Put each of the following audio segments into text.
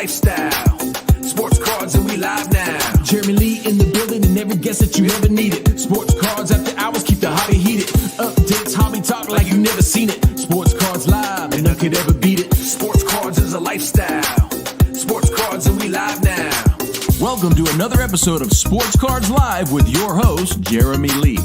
lifestyle. Sports cards and we live now. Jeremy Lee in the building and every guest that you ever needed. Sports cards after hours keep the hobby heated. Updates, hobby talk like you never seen it. Sports cards live and none could ever beat it. Sports cards is a lifestyle. Sports cards and we live now. Welcome to another episode of Sports Cards Live with your host, Jeremy Lee.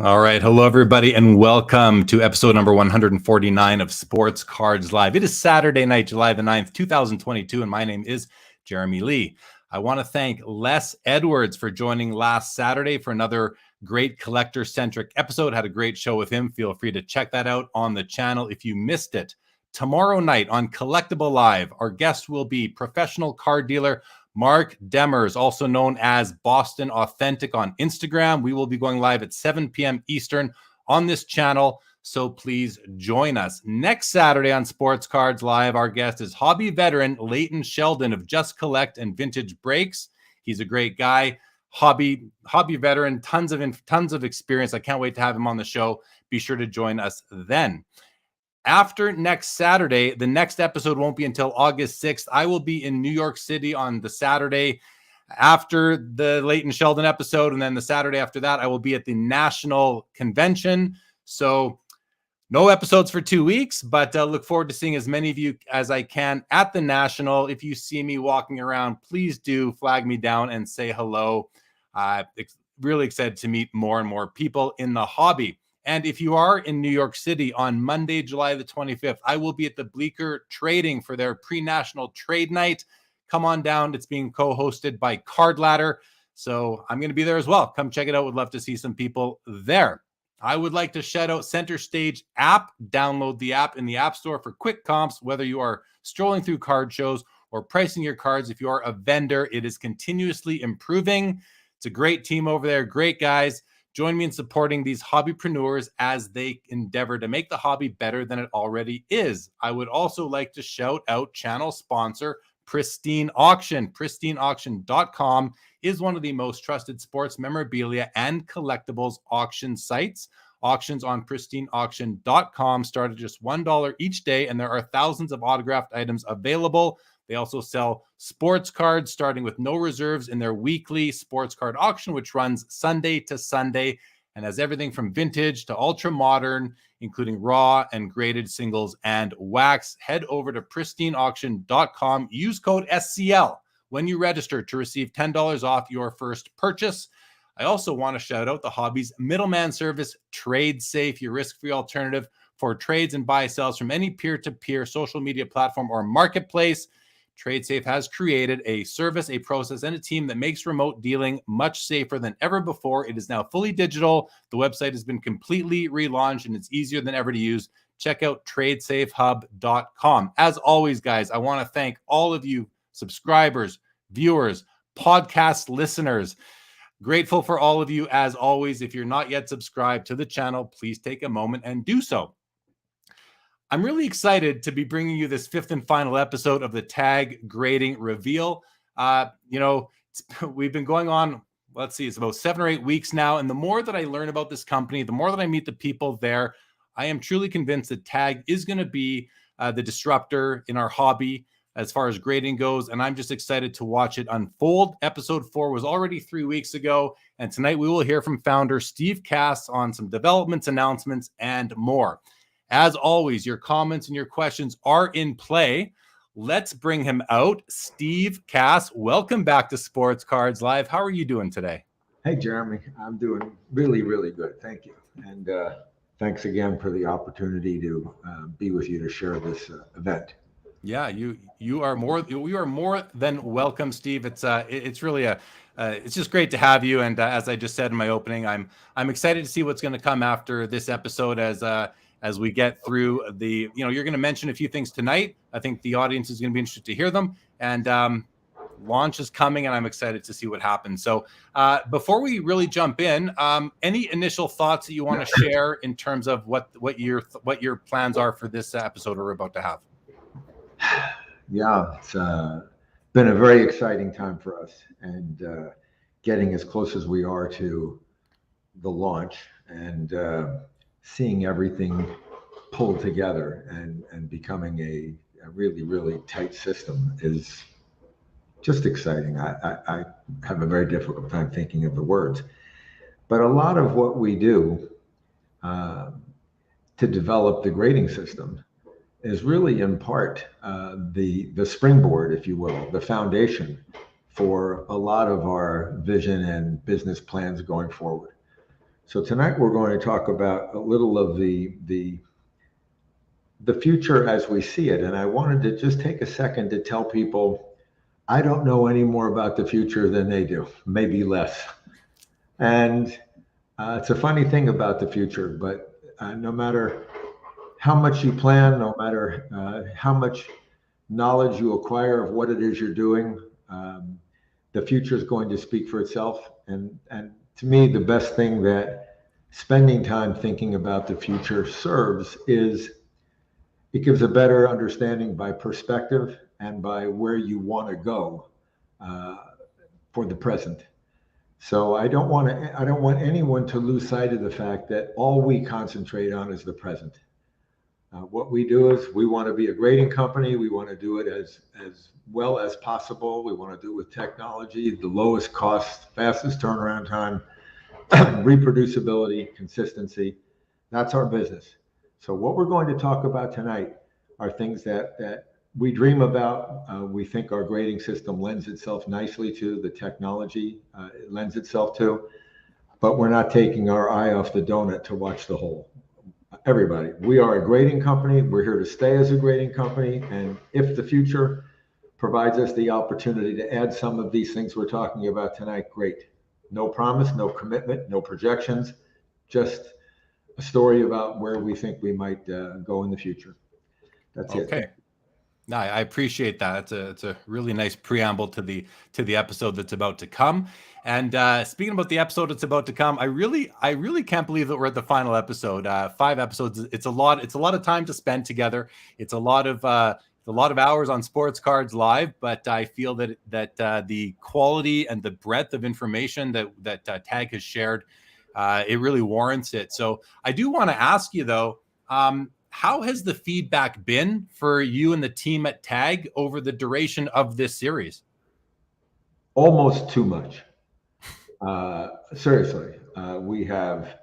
All right. Hello, everybody, and welcome to episode number 149 of Sports Cards Live. It is Saturday night, July the 9th, 2022, and my name is Jeremy Lee. I want to thank Les Edwards for joining last Saturday for another great collector-centric episode. Had a great show with him. Feel free to check that out on the channel if you missed it. Tomorrow night on Collectible Live, our guest will be professional card dealer Mark Demers, also known as Boston Authentic on Instagram. We will be going live at 7 p.m. Eastern on this channel, so please join us. Next Saturday on Sports Cards Live, our guest is hobby veteran Leighton Sheldon of Just Collect and Vintage Breaks. He's a great guy, hobby veteran, tons of experience. I can't wait to have him on the show. Be sure to join us then. After next Saturday, the next episode won't be until August 6th. I will be in New York City on the Saturday after the Leighton Sheldon episode. And then the Saturday after that, I will be at the National Convention. So no episodes for 2 weeks, but look forward to seeing as many of you as I can at the National. If you see me walking around, please do flag me down and say hello. Really excited to meet more and more people in the hobby. And if you are in New York City on Monday, July the 25th, I will be at the Bleecker Trading for their pre-national trade night. Come on down. It's being co-hosted by Card Ladder. So I'm going to be there as well. Come check it out. Would love to see some people there. I would like to shout out Center Stage app. Download the app in the App Store for quick comps, whether you are strolling through card shows or pricing your cards. If you are a vendor, it is continuously improving. It's a great team over there. Great guys. Join me in supporting these hobbypreneurs as they endeavor to make the hobby better than it already is. I would also like to shout out channel sponsor Pristine Auction. PristineAuction.com is one of the most trusted sports memorabilia and collectibles auction sites. Auctions on PristineAuction.com start at just $1 each day, and there are thousands of autographed items available. They also sell sports cards, starting with no reserves in their weekly sports card auction, which runs Sunday to Sunday and has everything from vintage to ultra modern, including raw and graded singles and wax. Head over to pristineauction.com. Use code SCL when you register to receive $10 off your first purchase. I also want to shout out the hobby's middleman service, Trade Safe, your risk-free alternative for trades and buy-sells from any peer-to-peer social media platform or marketplace. TradeSafe has created a service, a process, and a team that makes remote dealing much safer than ever before. It is now fully digital. The website has been completely relaunched, and it's easier than ever to use. Check out tradesafehub.com. As always, guys, I want to thank all of you subscribers, viewers, podcast listeners. Grateful for all of you, as always. If you're not yet subscribed to the channel, please take a moment and do so. I'm really excited to be bringing you this fifth and final episode of the TAG Grading Reveal. We've been going on, it's about 7 or 8 weeks now. And the more that I learn about this company, the more that I meet the people there, I am truly convinced that TAG is going to be the disruptor in our hobby as far as grading goes. And I'm just excited to watch it unfold. Episode 4 was already 3 weeks ago. And tonight we will hear from founder Steve Kass on some developments, announcements, and more. As always, your comments and your questions are in play. Let's bring him out. Steve Kass, welcome back to Sports Cards Live. How are you doing today? Hey, Jeremy. I'm doing really, really good. Thank you. And thanks again for the opportunity to be with you to share this event. Yeah, you are more than welcome, Steve. It's really it's just great to have you. And as I just said in my opening, I'm excited to see what's going to come after this episode as we get through the, you're going to mention a few things tonight. I think the audience is going to be interested to hear them. And launch is coming, and I'm excited to see what happens. So before we really jump in, any initial thoughts that you want to share in terms of what your plans are for this episode we're about to have? Yeah, it's been a very exciting time for us, and getting as close as we are to the launch and seeing everything pulled together and becoming a really, really tight system is just exciting. I have a very difficult time thinking of the words, but a lot of what we do to develop the grading system is really in part the springboard, if you will, the foundation for a lot of our vision and business plans going forward. So tonight we're going to talk about a little of the future as we see it. And I wanted to just take a second to tell people I don't know any more about the future than they do, maybe less. And it's a funny thing about the future, but no matter how much you plan, no matter how much knowledge you acquire of what it is you're doing, the future is going to speak for itself. And to me, the best thing that spending time thinking about the future serves is it gives a better understanding by perspective and by where you want to go for the present. So I don't want anyone to lose sight of the fact that all we concentrate on is the present. What we do is we want to be a grading company. We want to do it as well as possible. We want to do it with technology, the lowest cost, fastest turnaround time, reproducibility, consistency. That's our business. So what we're going to talk about tonight are things that we dream about. We think our grading system lends itself nicely to, the technology it lends itself to, but we're not taking our eye off the donut to watch the whole. Everybody, we are a grading company. We're here to stay as a grading company. And if the future provides us the opportunity to add some of these things we're talking about tonight, great. No promise, no commitment, no projections, just a story about where we think we might go in the future. That's it. Okay. No, I appreciate that. It's a really nice preamble to the episode that's about to come. And speaking about the episode that's about to come, I really can't believe that we're at the final episode. 5 episodes. It's a lot of time to spend together. It's a lot of hours on Sports Cards Live. But I feel that the quality and the breadth of information that TAG has shared, it really warrants it. So I do want to ask you though. How has the feedback been for you and the team at TAG over the duration of this series? Almost too much. Seriously, we have,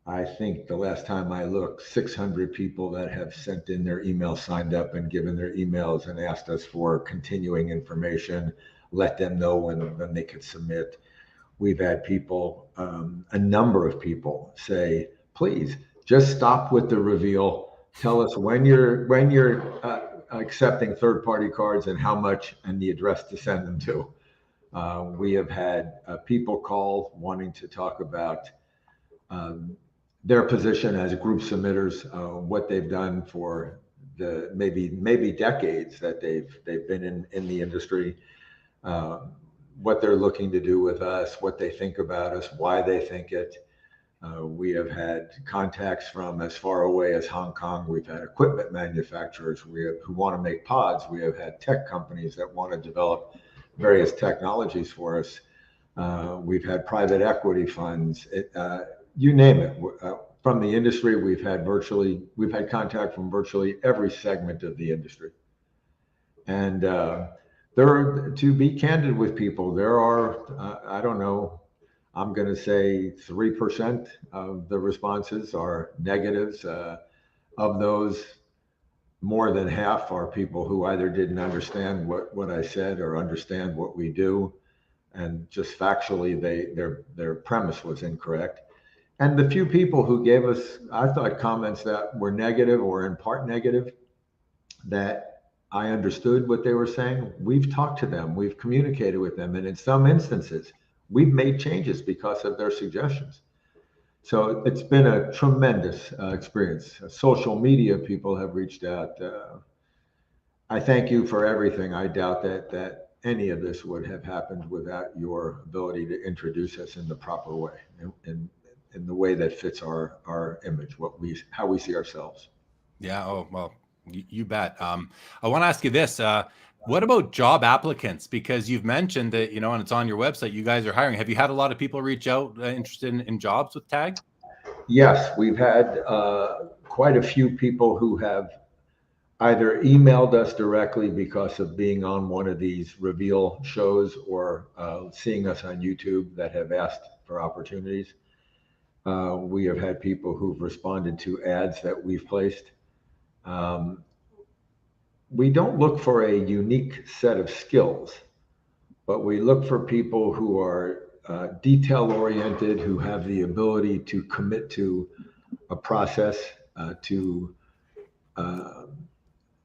I think the last time I looked, 600 people that have sent in their emails, signed up and given their emails and asked us for continuing information, let them know when they could submit. We've had people, a number of people say, please just stop with the reveal. Tell us when you're accepting third-party cards and how much and the address to send them to. We have had people call wanting to talk about their position as group submitters, what they've done for the maybe decades that they've been in the industry, what they're looking to do with us, what they think about us, why they think it. We have had contacts from as far away as Hong Kong. We've had equipment manufacturers who want to make pods. We have had tech companies that want to develop various technologies for us. We've had private equity funds. You name it. From the industry, we've had contact from virtually every segment of the industry. And to be candid with people, there are, I don't know, I'm going to say 3% of the responses are negatives. Of those, more than half are people who either didn't understand what I said or understand what we do, and just factually their premise was incorrect. And the few people who gave us, I thought, comments that were negative or in part negative, that I understood what they were saying, we've talked to them, we've communicated with them, and in some instances, we've made changes because of their suggestions. So it's been a tremendous experience. Social media people have reached out. I thank you for everything. I doubt that any of this would have happened without your ability to introduce us in the proper way, in the way that fits our image, how we see ourselves. Yeah. Oh, well, you bet. I want to ask you this. What about job applicants? Because you've mentioned that, and it's on your website, you guys are hiring. Have you had a lot of people reach out interested in jobs with TAG? Yes, we've had quite a few people who have either emailed us directly because of being on one of these reveal shows or seeing us on YouTube that have asked for opportunities. We have had people who've responded to ads that we've placed. We don't look for a unique set of skills, but we look for people who are detail oriented, who have the ability to commit to a process, to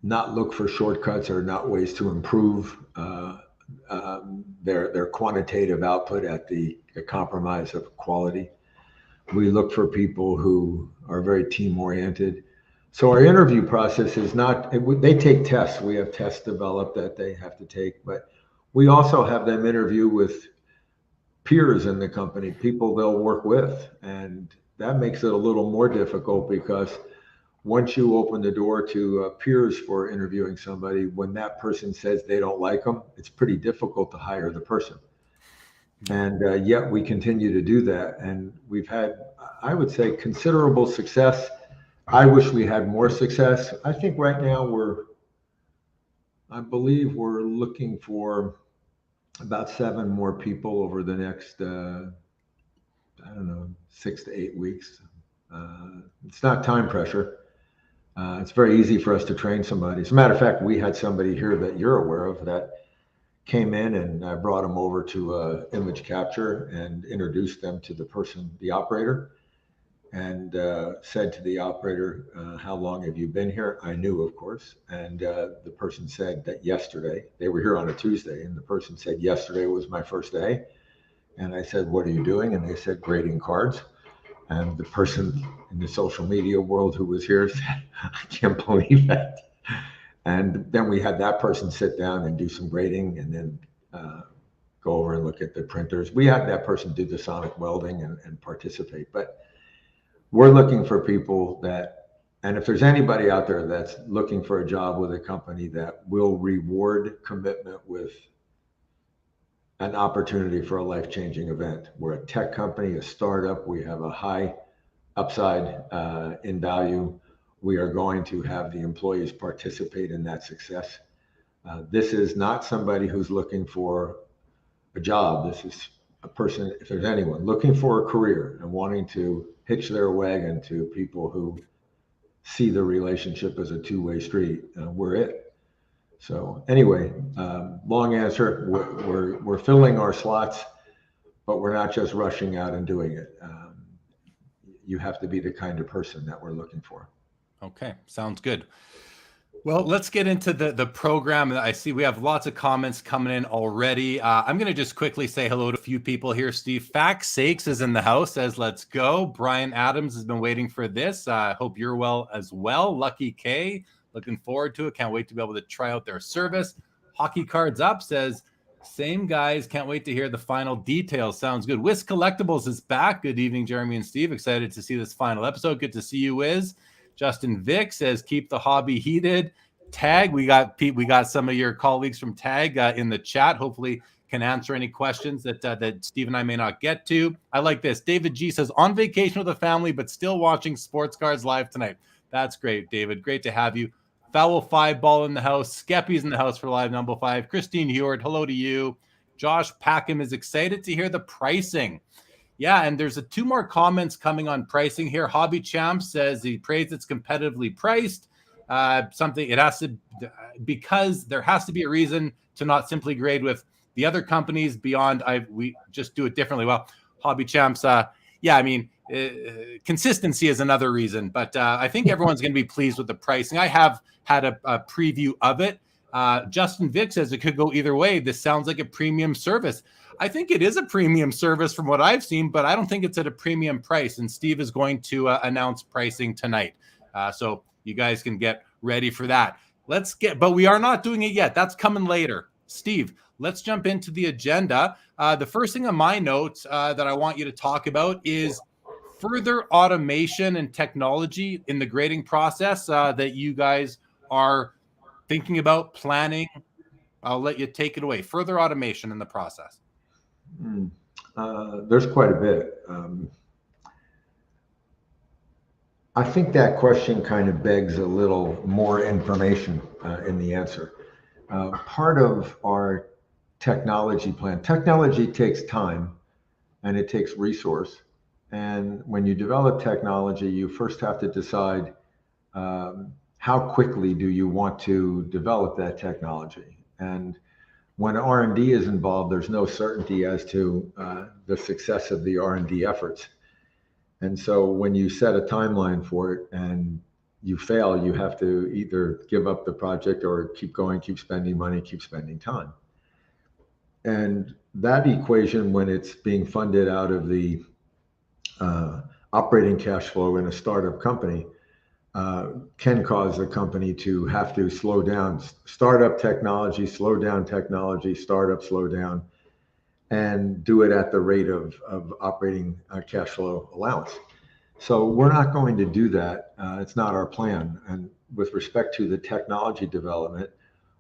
not look for shortcuts or not ways to improve their quantitative output at the compromise of quality. We look for people who are very team oriented. So our interview process is not, they take tests. We have tests developed that they have to take, but we also have them interview with peers in the company, people they'll work with. And that makes it a little more difficult because once you open the door to peers for interviewing somebody, when that person says they don't like them, it's pretty difficult to hire the person. And yet we continue to do that. And we've had, I would say, considerable success. I wish we had more success. I think right now I believe we're looking for about 7 more people over the next, 6 to 8 weeks. It's not time pressure. It's very easy for us to train somebody. As a matter of fact, we had somebody here that you're aware of that came in, and I brought them over to image capture and introduced them to the person, the operator, and said to the operator, how long have you been here? I knew, of course. And the person said that yesterday, they were here on a Tuesday, and the person said, yesterday was my first day. And I said, what are you doing? And they said, grading cards. And the person in the social media world who was here said, I can't believe that. And then we had that person sit down and do some grading and then go over and look at the printers. We had that person do the sonic welding and participate. But we're looking for people that, and if there's anybody out there that's looking for a job with a company that will reward commitment with an opportunity for a life-changing event. We're a tech company, a startup. We have a high upside in value. We are going to have the employees participate in that success. This is not somebody who's looking for a job. This is a person, if there's anyone looking for a career and wanting to hitch their wagon to people who see the relationship as a two-way street, we're it. So anyway, long answer, we're filling our slots, but we're not just rushing out and doing it. You have to be the kind of person that we're looking for. Okay, sounds good. Well, let's get into the program. I see we have lots of comments coming in already. I'm going to just quickly say hello to a few people here. Steve Fact Sakes is in the house, says, let's go. Brian Adams has been waiting for this. I hope you're well as well. Lucky K, looking forward to it. Can't wait to be able to try out their service. Hockey Cards Up says, same guys. Can't wait to hear the final details. Sounds good. Wiz Collectibles is back. Good evening, Jeremy and Steve. Excited to see this final episode. Good to see you, Wiz. Justin Vick says, keep the hobby heated. TAG, we got some of your colleagues from TAG in the chat. Hopefully can answer any questions that Steve and I may not get to. I like this. David G says, on vacation with the family, but still watching Sports Cards live tonight. That's great, David. Great to have you. Foul 5 Ball in the house. Skeppy's in the house for live number 5. Christine Heward, hello to you. Josh Packham is excited to hear the pricing. Yeah, and there's 2 more comments coming on pricing here. Hobby Champ says he prays it's competitively priced. Something it has to, because there has to be a reason to not simply grade with the other companies beyond we just do it differently. Well, Hobby Champs, yeah, I mean, consistency is another reason, but I think everyone's going to be pleased with the pricing. I have had a preview of it. Justin Vick says it could go either way. This sounds like a premium service. I think it is a premium service from what I've seen, but I don't think it's at a premium price. And Steve is going to announce pricing tonight. So you guys can get ready for that. But we are not doing it yet. That's coming later. Steve, let's jump into the agenda. The first thing on my notes that I want you to talk about is further automation and technology in the grading process that you guys are thinking about, planning. I'll let you take it away. Further automation in the process. There's quite a bit. I think that question kind of begs a little more information in the answer. Part of our technology takes time and it takes resource. And when you develop technology, you first have to decide how quickly do you want to develop that technology. And when R&D is involved, there's no certainty as to the success of the R&D efforts. And so when you set a timeline for it and you fail, you have to either give up the project or keep going, keep spending money, keep spending time. And that equation, when it's being funded out of the operating cash flow in a startup company, can cause a company to have to slow down startup technology, slow down technology, startup, slow down, and do it at the rate of operating cash flow allowance. So we're not going to do that. It's not our plan. And with respect to the technology development,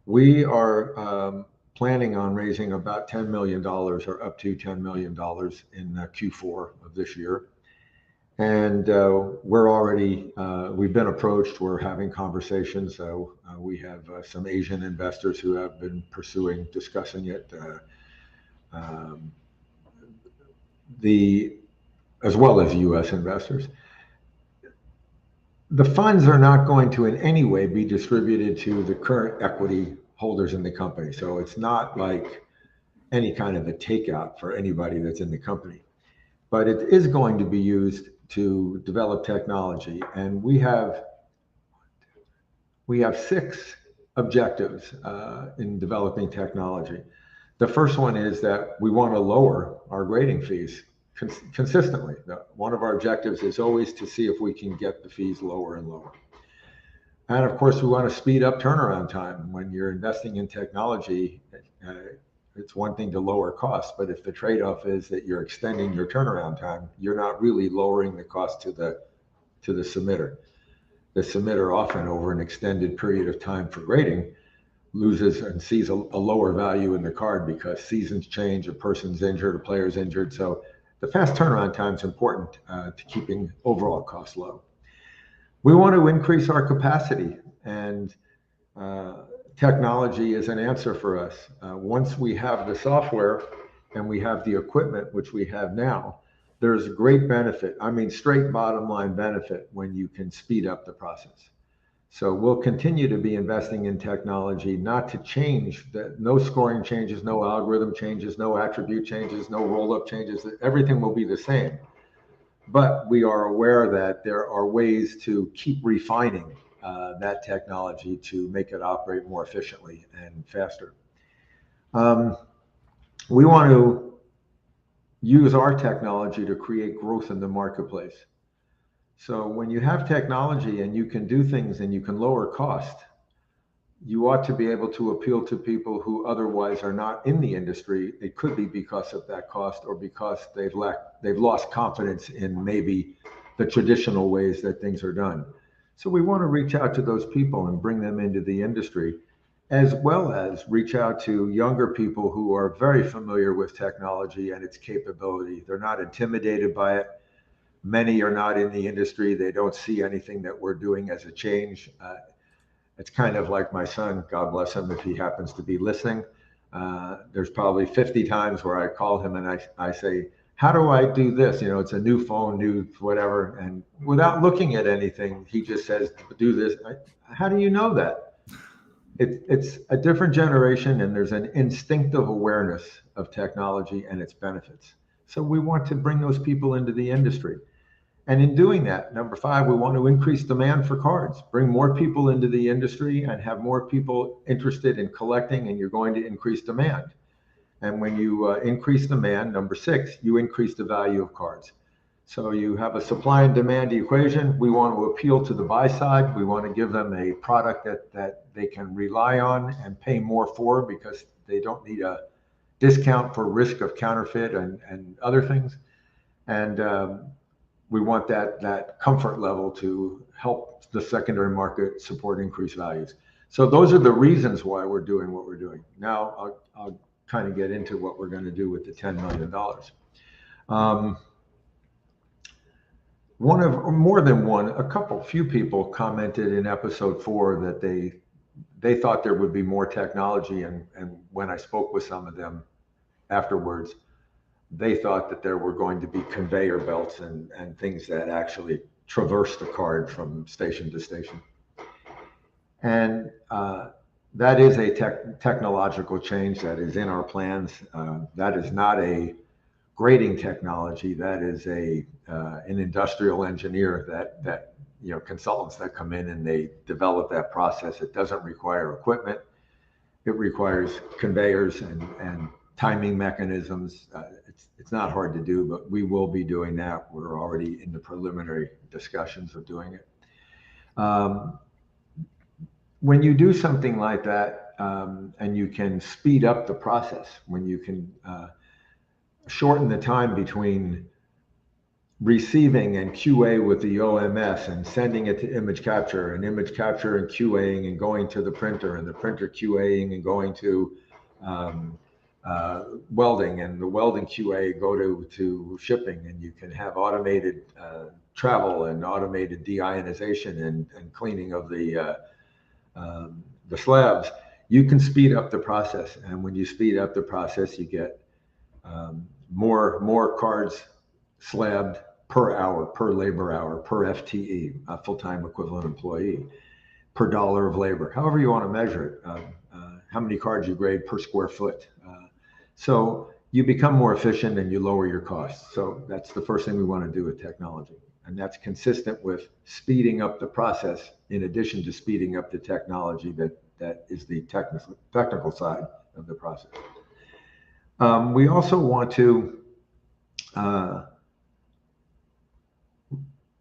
we are planning on raising about $10 million or up to $10 million in Q4 of this year. And we've been approached, we're having conversations. So we have some Asian investors who have been discussing it. As well as US investors. The funds are not going to in any way be distributed to the current equity holders in the company. So it's not like any kind of a takeout for anybody that's in the company. But it is going to be used to develop technology. And we have 6 objectives in developing technology. The first one is that we want to lower our grading fees consistently. One of our objectives is always to see if we can get the fees lower and lower. And of course, we want to speed up turnaround time. When you're investing in technology, it's one thing to lower costs, but if the trade-off is that you're extending your turnaround time, you're not really lowering the cost to the submitter. The submitter often, over an extended period of time for grading, loses and sees a lower value in the card because seasons change, a person's injured, a player's injured. So the fast turnaround time is important to keeping overall costs low. We want to increase our capacity, and technology is an answer for us. Once we have the software and we have the equipment, which we have now, there's great benefit. I mean, straight bottom line benefit when you can speed up the process. So we'll continue to be investing in technology, not to change, no scoring changes, no algorithm changes, no attribute changes, no roll-up changes. Everything will be the same. But we are aware that there are ways to keep refining that technology to make it operate more efficiently and faster. We want to use our technology to create growth in the marketplace. So when you have technology and you can do things and you can lower cost, you ought to be able to appeal to people who otherwise are not in the industry. It could be because of that cost or because they've lost confidence in maybe the traditional ways that things are done. So we want to reach out to those people and bring them into the industry, as well as reach out to younger people who are very familiar with technology and its capability. They're not intimidated by it. Many are not in the industry. They don't see anything that we're doing as a change. It's kind of like my son, God bless him, if he happens to be listening. There's probably 50 times where I call him and I say, how do I do this? You know, it's a new phone, new whatever. And without looking at anything, he just says, do this. How do you know that? It's a different generation, and there's an instinctive awareness of technology and its benefits. So we want to bring those people into the industry. And in doing that, number 5, we want to increase demand for cards, bring more people into the industry and have more people interested in collecting, and you're going to increase demand. And when you increase demand, number 6, you increase the value of cards. So you have a supply and demand equation. We want to appeal to the buy side. We want to give them a product that they can rely on and pay more for because they don't need a discount for risk of counterfeit and other things. And we want that comfort level to help the secondary market support increased values. So those are the reasons why we're doing what we're doing. Now I'll kind of get into what we're going to do with the $10 million. more than one, few people commented in episode 4 that they thought there would be more technology, and when I spoke with some of them afterwards, they thought that there were going to be conveyor belts and things that actually traverse the card from station to station. And that is a technological change that is in our plans. That is not a grading technology. That is an industrial engineer that consultants that come in and they develop that process. It doesn't require equipment. It requires conveyors and timing mechanisms. It's not hard to do, but we will be doing that. We're already in the preliminary discussions of doing it. When you do something like that, and you can speed up the process, when you can shorten the time between receiving and QA with the OMS and sending it to image capture and QAing and going to the printer and the printer QAing and going to welding, and the welding QA go to shipping, and you can have automated travel and automated deionization and cleaning of the slabs. You can speed up the process, and when you speed up the process, you get more cards slabbed per hour, per labor hour, per FTE, a full-time equivalent employee, per dollar of labor, however you want to measure it, how many cards you grade per square foot. So you become more efficient and you lower your costs. So that's the first thing we want to do with technology. And that's consistent with speeding up the process in addition to speeding up the technology that is the technical side of the process. We also want to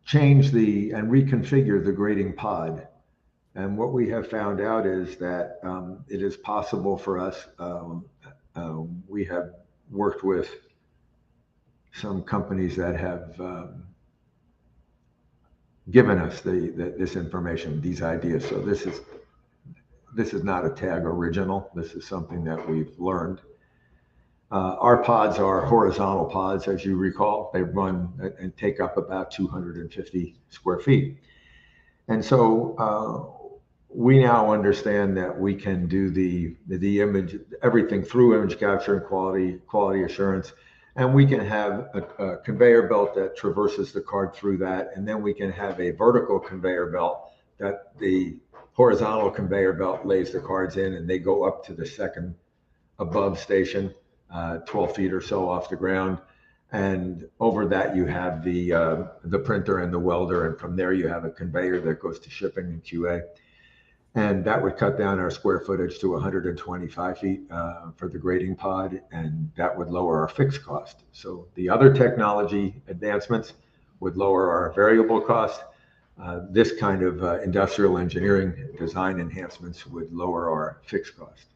change and reconfigure the grading pod. And what we have found out is that it is possible for us. We have worked with some companies that have given us this information, these ideas. So this is not a TAG original. This is something that we've learned. Our pods are horizontal pods, as you recall. They run and take up about 250 square feet. And so we now understand that we can do the image, everything through image capture and quality assurance. And we can have a conveyor belt that traverses the card through that. And then we can have a vertical conveyor belt that the horizontal conveyor belt lays the cards in, and they go up to the second above station, 12 feet or so off the ground. And over that, you have the printer and the welder. And from there, you have a conveyor that goes to shipping and QA. And that would cut down our square footage to 125 feet for the grading pod, and that would lower our fixed cost. So the other technology advancements would lower our variable cost. This kind of industrial engineering design enhancements would lower our fixed cost.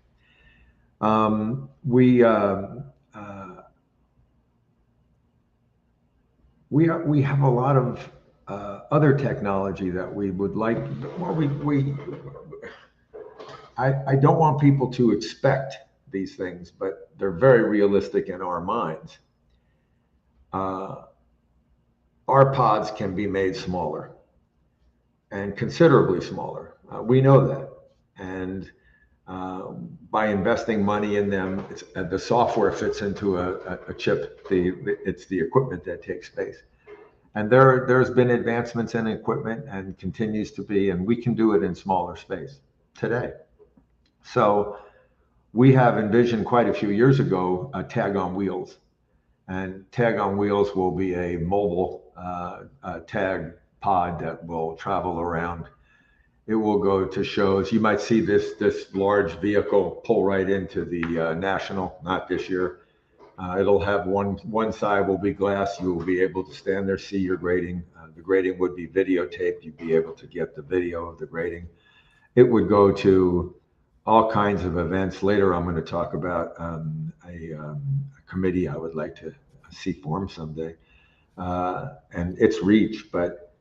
We have a lot of other technology that we would like. I don't want people to expect these things, but they're very realistic in our minds. Our pods can be made smaller and considerably smaller. We know that. And by investing money in them, the software fits into a chip. It's the equipment that takes space. And there's been advancements in equipment and continues to be, and we can do it in smaller space today. So we have envisioned quite a few years ago a TAG on wheels. And TAG on wheels will be a mobile TAG pod that will travel around. It will go to shows. You might see this large vehicle pull right into the National, not this year. It'll have one side will be glass. You will be able to stand there, see your grading. The grading would be videotaped. You'd be able to get the video of the grading. It would go to all kinds of events. Later, I'm going to talk about a committee I would like to see formed someday, and its reach. But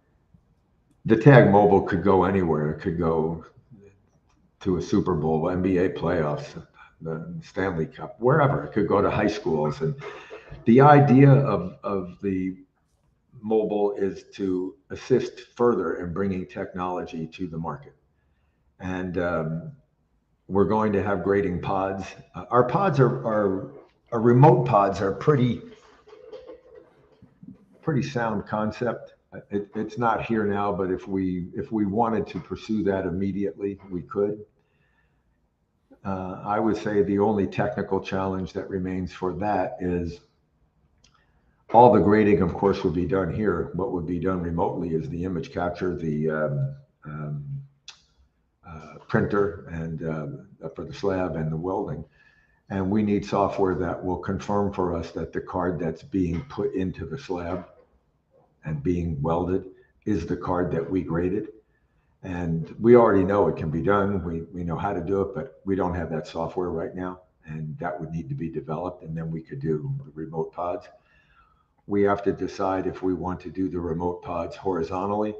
the TAG Mobile could go anywhere. It could go to a Super Bowl, NBA playoffs, the Stanley Cup, wherever. It could go to high schools. And the idea of the mobile is to assist further in bringing technology to the market. And we're going to have grading pods. Our pods our remote pods are pretty sound concept. It's not here now, but if we wanted to pursue that immediately, we could. I would say the only technical challenge that remains for that is all the grading, of course, would be done here. What would be done remotely is the image capture, the printer, and for the slab and the welding. And we need software that will confirm for us that the card that's being put into the slab and being welded is the card that we graded. And we already know it can be done. We know how to do it, but we don't have that software right now. And that would need to be developed. And then we could do the remote pods. We have to decide if we want to do the remote pods horizontally.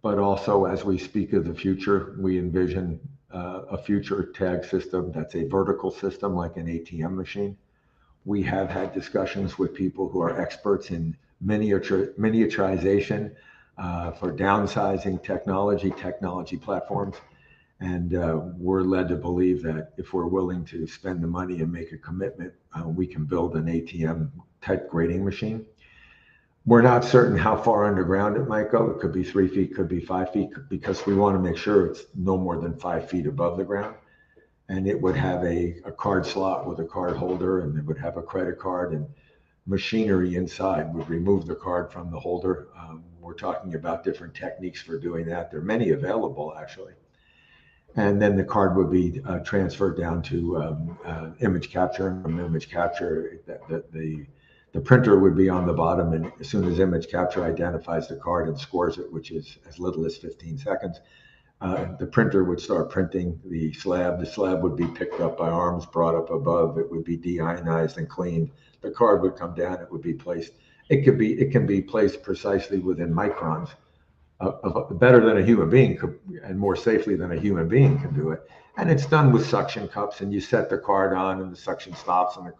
But also, as we speak of the future, we envision a future tag system that's a vertical system like an ATM machine. We have had discussions with people who are experts in miniaturization for downsizing technology platforms. And we're led to believe that if we're willing to spend the money and make a commitment, we can build an ATM type grading machine. We're not certain how far underground it might go. It could be 3 feet, could be 5 feet, because we want to make sure it's no more than 5 feet above the ground. And it would have a card slot with a card holder, and it would have a credit card, and machinery inside would remove the card from the holder. We're talking about different techniques for doing that. There are many available, actually. And then the card would be transferred down to image capture. And from image capture, the printer would be on the bottom, and as soon as image capture identifies the card and scores it, which is as little as 15 seconds, the printer would start printing the slab. The slab would be picked up by arms, brought up above. It would be deionized and cleaned. The card would come down. It would be placed. It can be placed precisely within microns, better than a human being could, and more safely than a human being can do it. And it's done with suction cups, and you set the card on, and the suction stops, and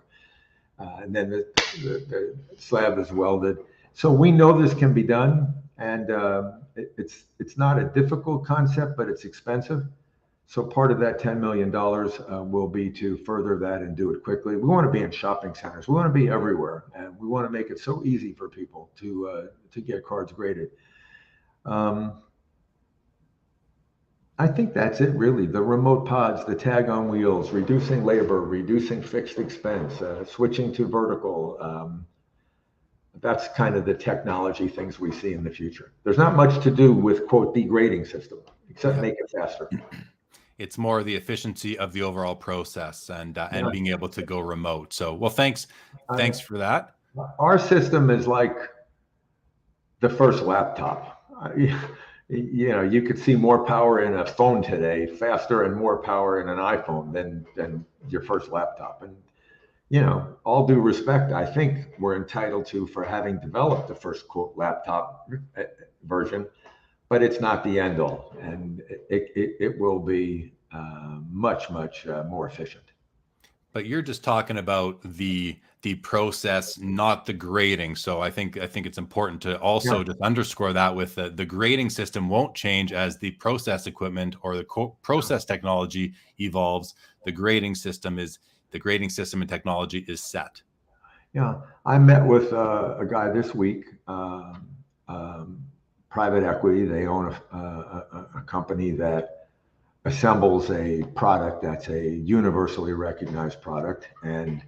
then the slab is welded. So we know this can be done, and it's not a difficult concept, but it's expensive. So part of that $10 million will be to further that and do it quickly. We want to be in shopping centers. We want to be everywhere, and we want to make it so easy for people to get cards graded. I think that's it, really. The remote pods, the tag on wheels, reducing labor, reducing fixed expense, switching to vertical. That's kind of the technology things we see in the future. There's not much to do with, quote, the grading system, except make it faster. It's more the efficiency of the overall process and being able to go remote. So, well, thanks for that. Our system is like the first laptop. You could see more power in a phone today, faster and more power in an iPhone than your first laptop. And, all due respect, I think we're entitled to for having developed the first, quote, laptop version, but it's not the end all. And it will be much more efficient. But you're just talking about the process, not the grading. So I think it's important to also just underscore that with the grading system won't change as the process equipment or the process technology evolves. The grading system and technology is set. Yeah, I met with a guy this week, private equity. They own a company that assembles a product that's a universally recognized product, and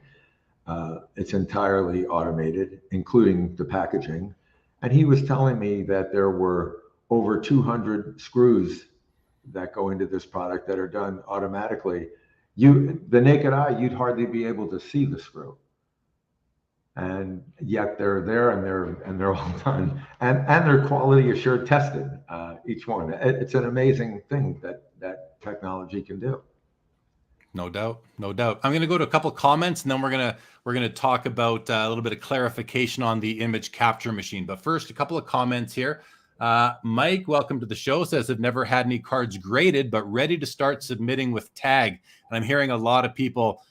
it's entirely automated, including the packaging. And he was telling me that there were over 200 screws that go into this product that are done automatically. The naked eye, you'd hardly be able to see the screw, and yet they're there, and they're all done, and they're quality assured tested, each one. It's an amazing thing that technology can do. No doubt. I'm going to go to a couple of comments, and then we're going to talk about a little bit of clarification on the image capture machine. But first, a couple of comments here. Mike, welcome to the show, says I've never had any cards graded, but ready to start submitting with TAG. And I'm hearing a lot of people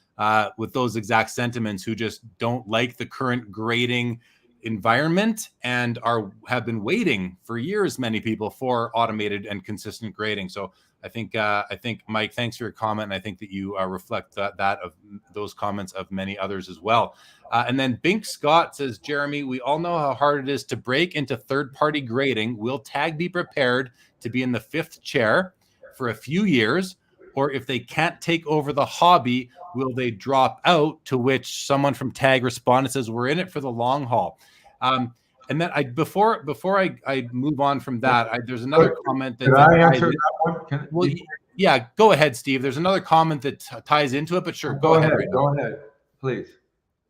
with those exact sentiments who just don't like the current grading environment and have been waiting for years, many people, for automated and consistent grading. So I think Mike, thanks for your comment, and I think that you reflect that of those comments of many others as well. And then Bink Scott says, Jeremy, we all know how hard it is to break into third-party grading. Will TAG be prepared to be in the fifth chair for a few years, or if they can't take over the hobby, will they drop out? To which someone from TAG responded, says, we're in it for the long haul. And then before I move on from that, there's another comment that. Can I answer that one? Yeah, go ahead, Steve. There's another comment that ties into it, but sure, go ahead. Go ahead, please.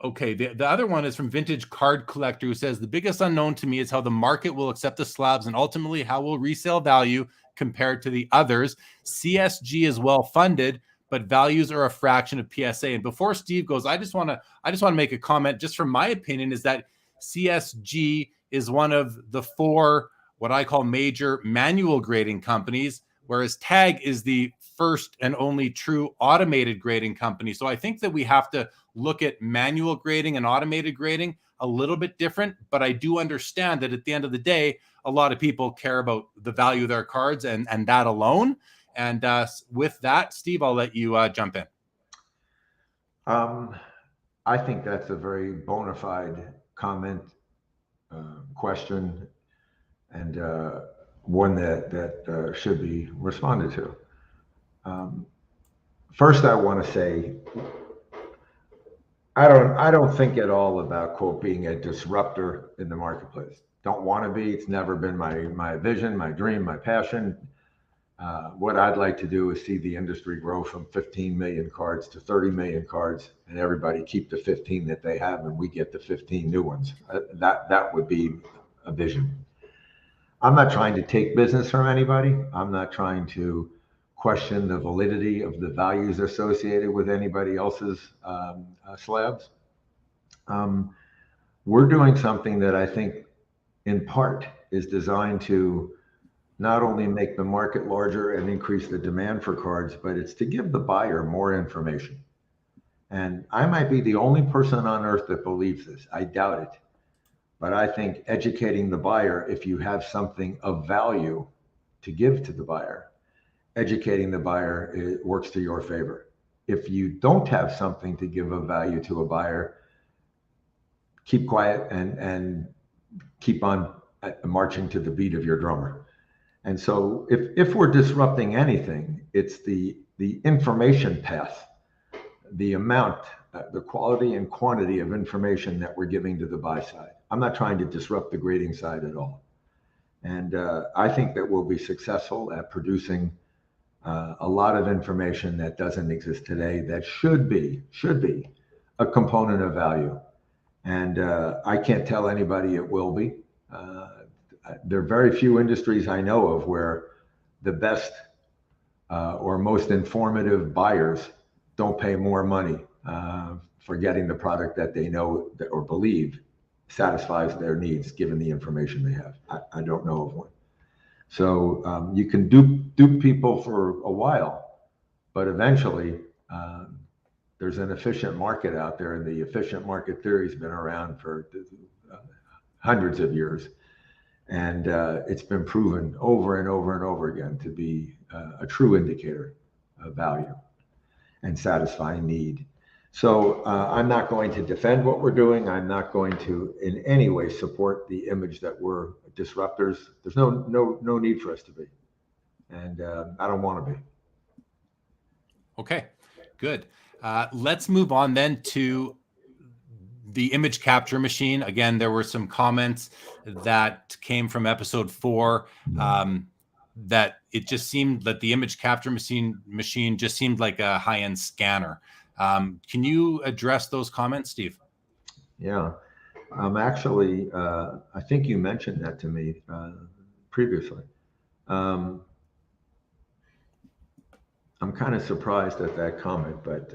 Okay, the other one is from Vintage Card Collector, who says, the biggest unknown to me is how the market will accept the slabs and ultimately how will resale value compared to the others. CSG is well funded, but values are a fraction of PSA. And before Steve goes, I just want to make a comment, just from my opinion, is that CSG is one of the four, what I call major manual grading companies, whereas TAG is the first and only true automated grading company. So I think that we have to look at manual grading and automated grading a little bit different, but I do understand that at the end of the day, a lot of people care about the value of their cards and that alone. And with that, Steve, I'll let you jump in. I think that's a very bona fide comment, question, and one that should be responded to. First, I want to say, I don't think at all about, quote, being a disruptor in the marketplace. Don't want to be. It's never been my vision, my dream, my passion. What I'd like to do is see the industry grow from 15 million cards to 30 million cards, and everybody keep the 15 that they have, and we get the 15 new ones. That would be a vision. I'm not trying to take business from anybody. I'm not trying to question the validity of the values associated with anybody else's slabs. We're doing something that I think in part is designed to not only make the market larger and increase the demand for cards, but it's to give the buyer more information. And I might be the only person on earth that believes this. I doubt it. But I think educating the buyer, if you have something of value to give to the buyer, educating the buyer, it works to your favor. If you don't have something to give of value to a buyer, keep quiet and keep on marching to the beat of your drummer. And so if we're disrupting anything, it's the information path, the amount, the quality and quantity of information that we're giving to the buy side. I'm not trying to disrupt the grading side at all. And I think that we'll be successful at producing a lot of information that doesn't exist today that should be a component of value. And I can't tell anybody it will be. There are very few industries I know of where the best or most informative buyers don't pay more money for getting the product that they know or believe satisfies their needs given the information they have. I don't know of one. So you can dupe people for a while, but eventually there's an efficient market out there, and the efficient market theory has been around for hundreds of years. And it's been proven over and over and over again to be a true indicator of value and satisfying need. So I'm not going to defend what we're doing. I'm not going to in any way support the image that we're disruptors. There's no need for us to be. And I don't want to be. Okay, good. Let's move on then to the image capture machine. Again, there were some comments that came from episode 4 that it just seemed that the image capture machine just seemed like a high-end scanner. Can you address those comments, Steve? Yeah, actually, I think you mentioned that to me previously. I'm kind of surprised at that comment, but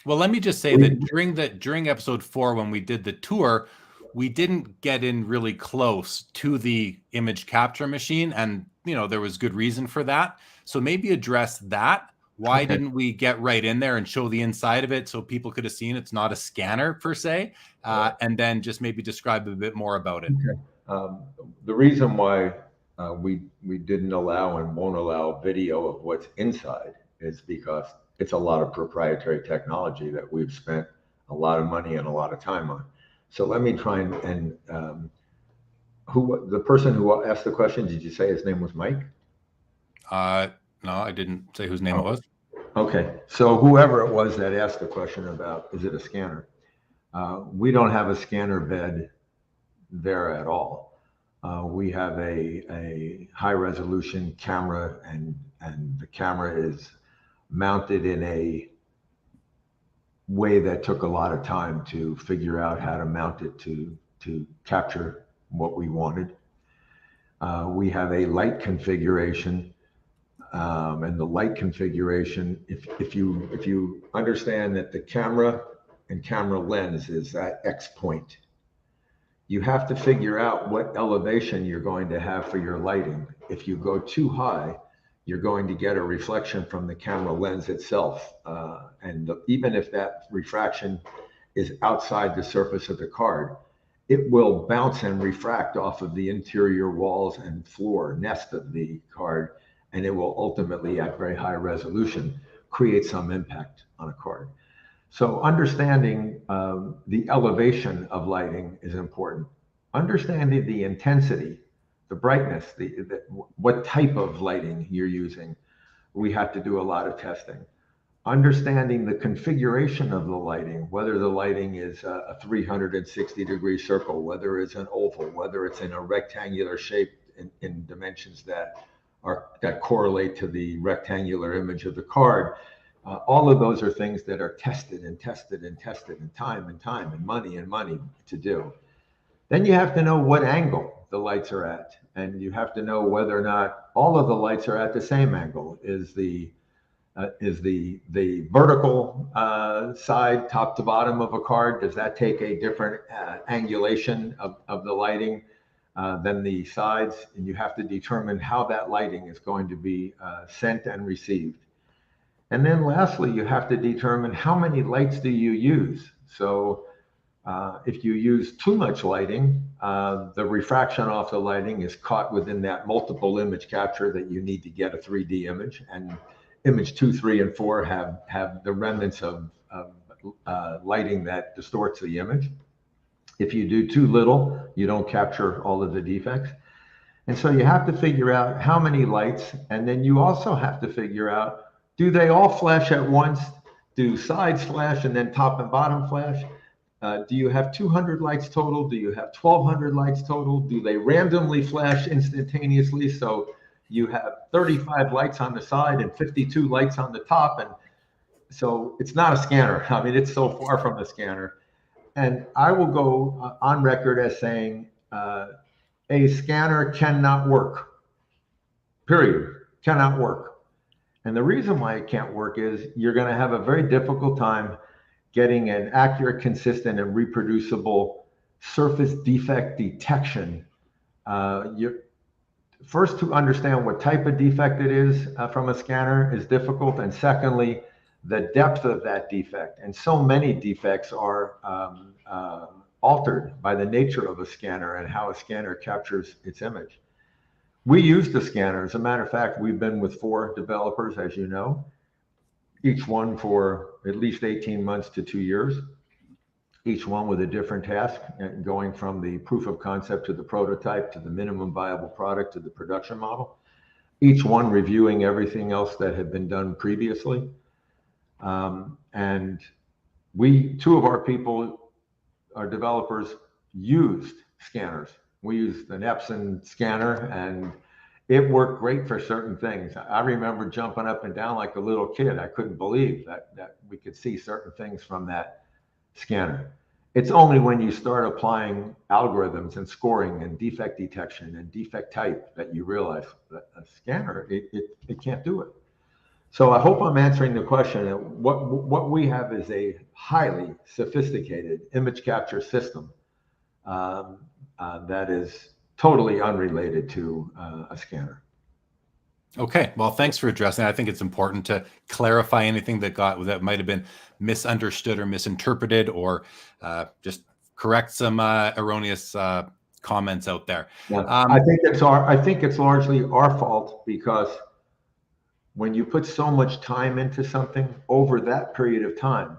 well, let me just say that during episode 4, when we did the tour, we didn't get in really close to the image capture machine, and there was good reason for that. So maybe address that Why Okay. didn't we get right in there and show the inside of it so people could have seen it's not a scanner per se? And then just maybe describe a bit more about it. Okay. The reason why we didn't allow and won't allow video of what's inside is because it's a lot of proprietary technology that we've spent a lot of money and a lot of time on. So let me try and who the person who asked the question, did you say his name was Mike? No, I didn't say whose name it was. Okay, so whoever it was that asked the question about, is it a scanner? We don't have a scanner bed there at all. We have a high resolution camera, and the camera is mounted in a way that took a lot of time to figure out how to mount it to capture what we wanted. We have a light configuration. And the light configuration, if you understand that the camera and camera lens is at X point, you have to figure out what elevation you're going to have for your lighting. If you go too high, you're going to get a reflection from the camera lens itself. Even if that refraction is outside the surface of the card, it will bounce and refract off of the interior walls and floor nest of the card, and it will ultimately, at very high resolution, create some impact on a card. So understanding the elevation of lighting is important. Understanding the intensity, the brightness, what type of lighting you're using, we have to do a lot of testing. Understanding the configuration of the lighting, whether the lighting is a 360-degree circle, whether it's an oval, whether it's in a rectangular shape in dimensions that correlate to the rectangular image of the card. All of those are things that are tested and tested and tested, and time and money to do. Then you have to know what angle the lights are at, and you have to know whether or not all of the lights are at the same angle. Is the vertical side, top to bottom of a card, does that take a different angulation of the lighting than the sides? And you have to determine how that lighting is going to be sent and received. And then lastly, you have to determine how many lights do you use. So if you use too much lighting, the refraction off the lighting is caught within that multiple image capture that you need to get a 3D image. And image 2, 3, and 4 have the remnants of lighting that distorts the image. If you do too little, you don't capture all of the defects. And so you have to figure out how many lights, and then you also have to figure out, do they all flash at once? Do sides flash and then top and bottom flash? Do you have 200 lights total? Do you have 1,200 lights total? Do they randomly flash instantaneously? So you have 35 lights on the side and 52 lights on the top. And so it's not a scanner. I mean, it's so far from a scanner. And I will go on record as saying a scanner cannot work, period, cannot work. And the reason why it can't work is you're going to have a very difficult time getting an accurate, consistent, and reproducible surface defect detection. First, to understand what type of defect it is from a scanner is difficult. And secondly, the depth of that defect. And so many defects are altered by the nature of a scanner and how a scanner captures its image. We use the scanner. As a matter of fact, we've been with 4 developers, as you know, each one for at least 18 months to 2 years, each one with a different task, going from the proof of concept to the prototype to the minimum viable product to the production model, each one reviewing everything else that had been done previously. And 2 of our people, our developers, used scanners. We used an Epson scanner, and it worked great for certain things. I remember jumping up and down like a little kid. I couldn't believe that we could see certain things from that scanner. It's only when you start applying algorithms and scoring and defect detection and defect type that you realize that a scanner, it can't do it. So I hope I'm answering the question. What we have is a highly sophisticated image capture system that is totally unrelated to a scanner. Okay, well, thanks for addressing. I think it's important to clarify anything that might have been misunderstood or misinterpreted, or just correct some erroneous comments out there. Yeah, I think it's largely our fault, because when you put so much time into something over that period of time,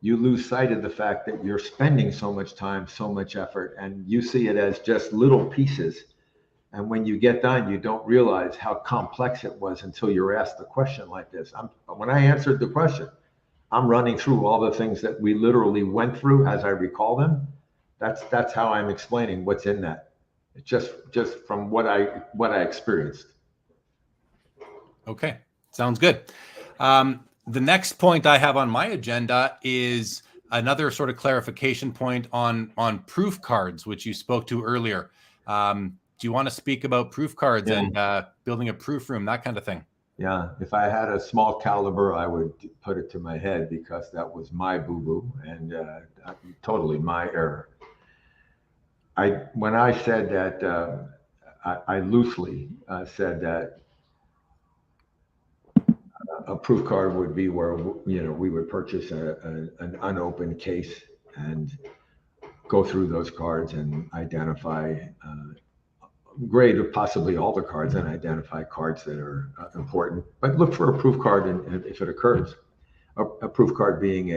you lose sight of the fact that you're spending so much time, so much effort, and you see it as just little pieces. And when you get done, you don't realize how complex it was until you're asked a question like this. When I answered the question, I'm running through all the things that we literally went through as I recall them. That's how I'm explaining what's in that. It's just from what I experienced. Okay, sounds good. The next point I have on my agenda is another sort of clarification point on proof cards, which you spoke to earlier. Do you want to speak about proof cards and building a proof room, that kind of thing? Yeah, if I had a small caliber, I would put it to my head, because that was my boo-boo and totally my error. When I said that, I loosely said that a proof card would be where we would purchase an unopened case and go through those cards and identify, grade possibly all the cards and identify cards that are important, but look for a proof card if it occurs. A proof card being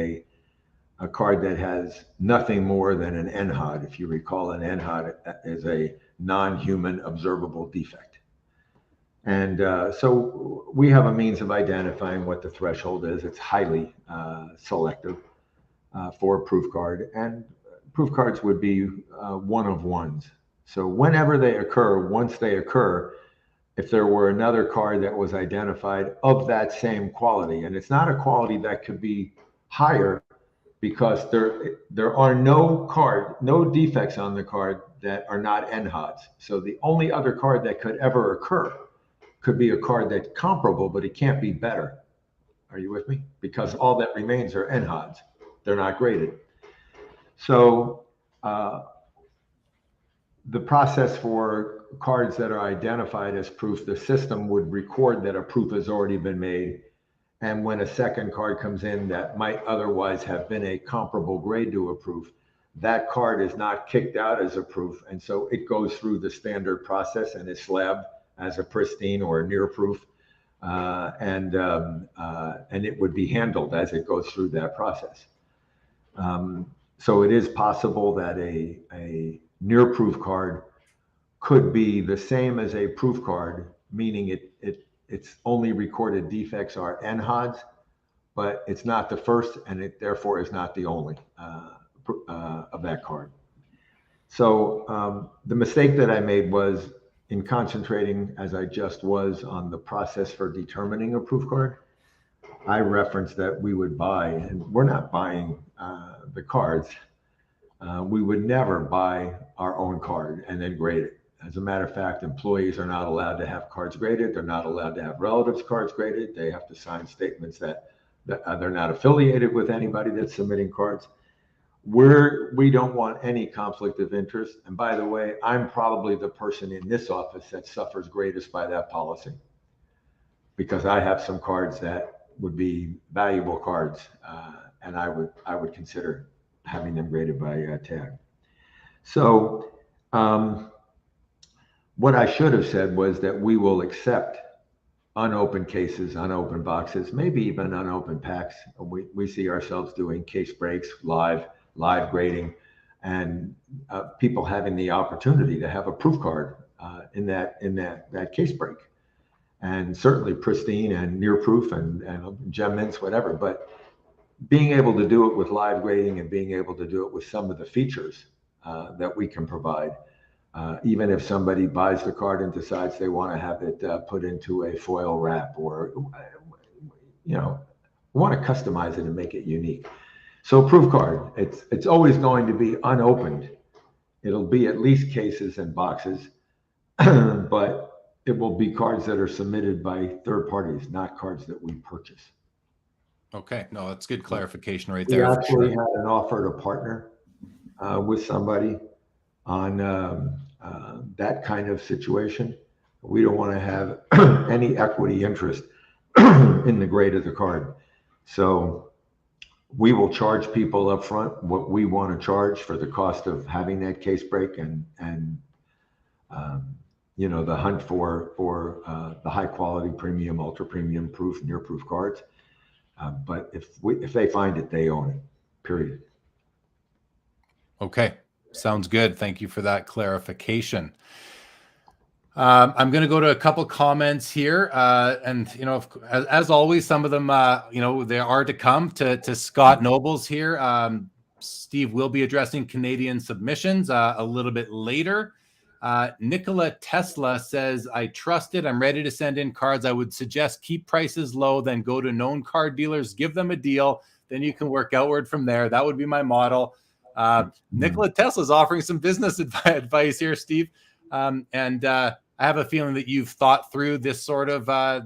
a card that has nothing more than an NHOD. If you recall, an NHOD is a non-human observable defect. And so we have a means of identifying what the threshold is. It's highly selective for a proof card, and proof cards would be one of ones. So whenever they occur, once they occur, if there were another card that was identified of that same quality, and it's not a quality that could be higher, because there are no defects on the card that are not NHODs. So the only other card that could ever occur could be a card that's comparable, but it can't be better. Are you with me? Because all that remains are NHODs. They're not graded. So the process for cards that are identified as proof, the system would record that a proof has already been made. And when a second card comes in that might otherwise have been a comparable grade to a proof, that card is not kicked out as a proof. And so it goes through the standard process and is slabbed as a pristine or a near proof. And it would be handled as it goes through that process. So it is possible that a near proof card could be the same as a proof card, meaning its only recorded defects are NHODs, but it's not the first, and it therefore is not the only of that card. So the mistake that I made was in concentrating, as I just was, on the process for determining a proof card. I referenced that we would buy, and we're not buying the cards. We would never buy our own card and then grade it. As a matter of fact, employees are not allowed to have cards graded. They're not allowed to have relatives' cards graded. They have to sign statements that they're not affiliated with anybody that's submitting cards. We don't want any conflict of interest. And by the way, I'm probably the person in this office that suffers greatest by that policy, because I have some cards that would be valuable cards, and I would consider having them graded by TAG. So what I should have said was that we will accept unopened cases, unopened boxes, maybe even unopened packs. We see ourselves doing case breaks, live grading, and people having the opportunity to have a proof card in that case break, and certainly pristine and near proof and gem mints, whatever. But being able to do it with live grading and being able to do it with some of the features that we can provide, even if somebody buys the card and decides they want to have it put into a foil wrap, or want to customize it and make it unique. So proof card, it's always going to be unopened. It'll be at least cases and boxes, but it will be cards that are submitted by third parties, not cards that we purchase. Okay, no, that's good clarification right there. We actually had an offer to partner with somebody on that kind of situation. We don't want to have any equity interest in the grade of the card. So we will charge people up front what we want to charge for the cost of having that case break and the hunt for the high quality premium, ultra premium proof, near proof cards. But if they find it, they own it, period. Okay. Sounds good. Thank you for that clarification. I'm going to go to a couple comments here. And, as always, some of them, they are to come to Scott Nobles here. Steve will be addressing Canadian submissions a little bit later. Nikola Tesla says, I trust it. I'm ready to send in cards. I would suggest keep prices low, then go to known card dealers, give them a deal. Then you can work outward from there. That would be my model. Nikola Tesla is offering some business advice here, Steve. I have a feeling that you've thought through this sort of, how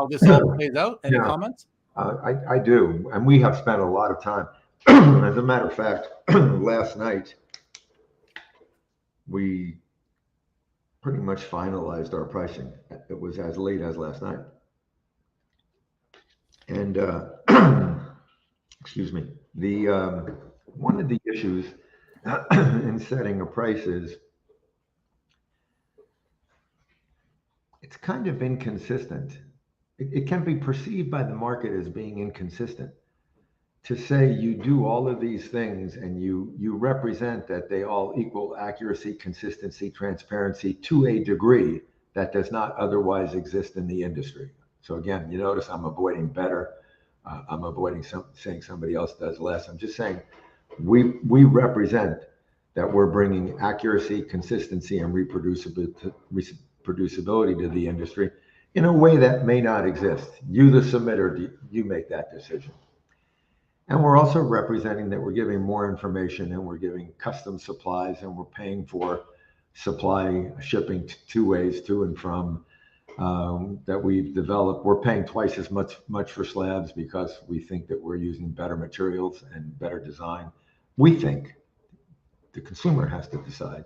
this all plays out. Any comments? I do. And we have spent a lot of time. As a matter of fact, last night, we pretty much finalized our pricing. It was as late as last night. And, excuse me, one of the issues in setting a price is it's kind of inconsistent. It can be perceived by the market as being inconsistent. To say you do all of these things and you represent that they all equal accuracy, consistency, transparency to a degree that does not otherwise exist in the industry. So again, you notice I'm avoiding better. I'm avoiding saying somebody else does less. I'm just saying we represent that we're bringing accuracy, consistency, and reproducibility to the industry in a way that may not exist. You, the submitter, you make that decision. And we're also representing that we're giving more information and we're giving custom supplies and we're paying for supply shipping two ways to and from that we've developed. We're paying twice as much for slabs because we think that we're using better materials and better design. We think. The consumer has to decide.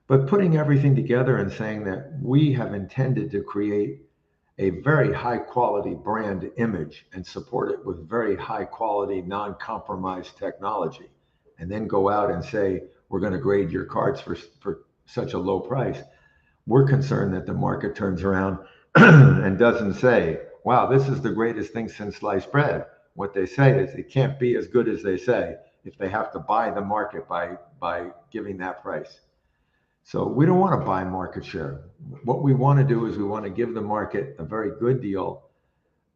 But putting everything together and saying that we have intended to create a very high quality brand image and support it with very high quality, non-compromised technology, and then go out and say, we're going to grade your cards for such a low price. We're concerned that the market turns around and doesn't say, wow, this is the greatest thing since sliced bread. What they say is it can't be as good as they say if they have to buy the market by giving that price. So we don't want to buy market share. What we want to do is we want to give the market a very good deal,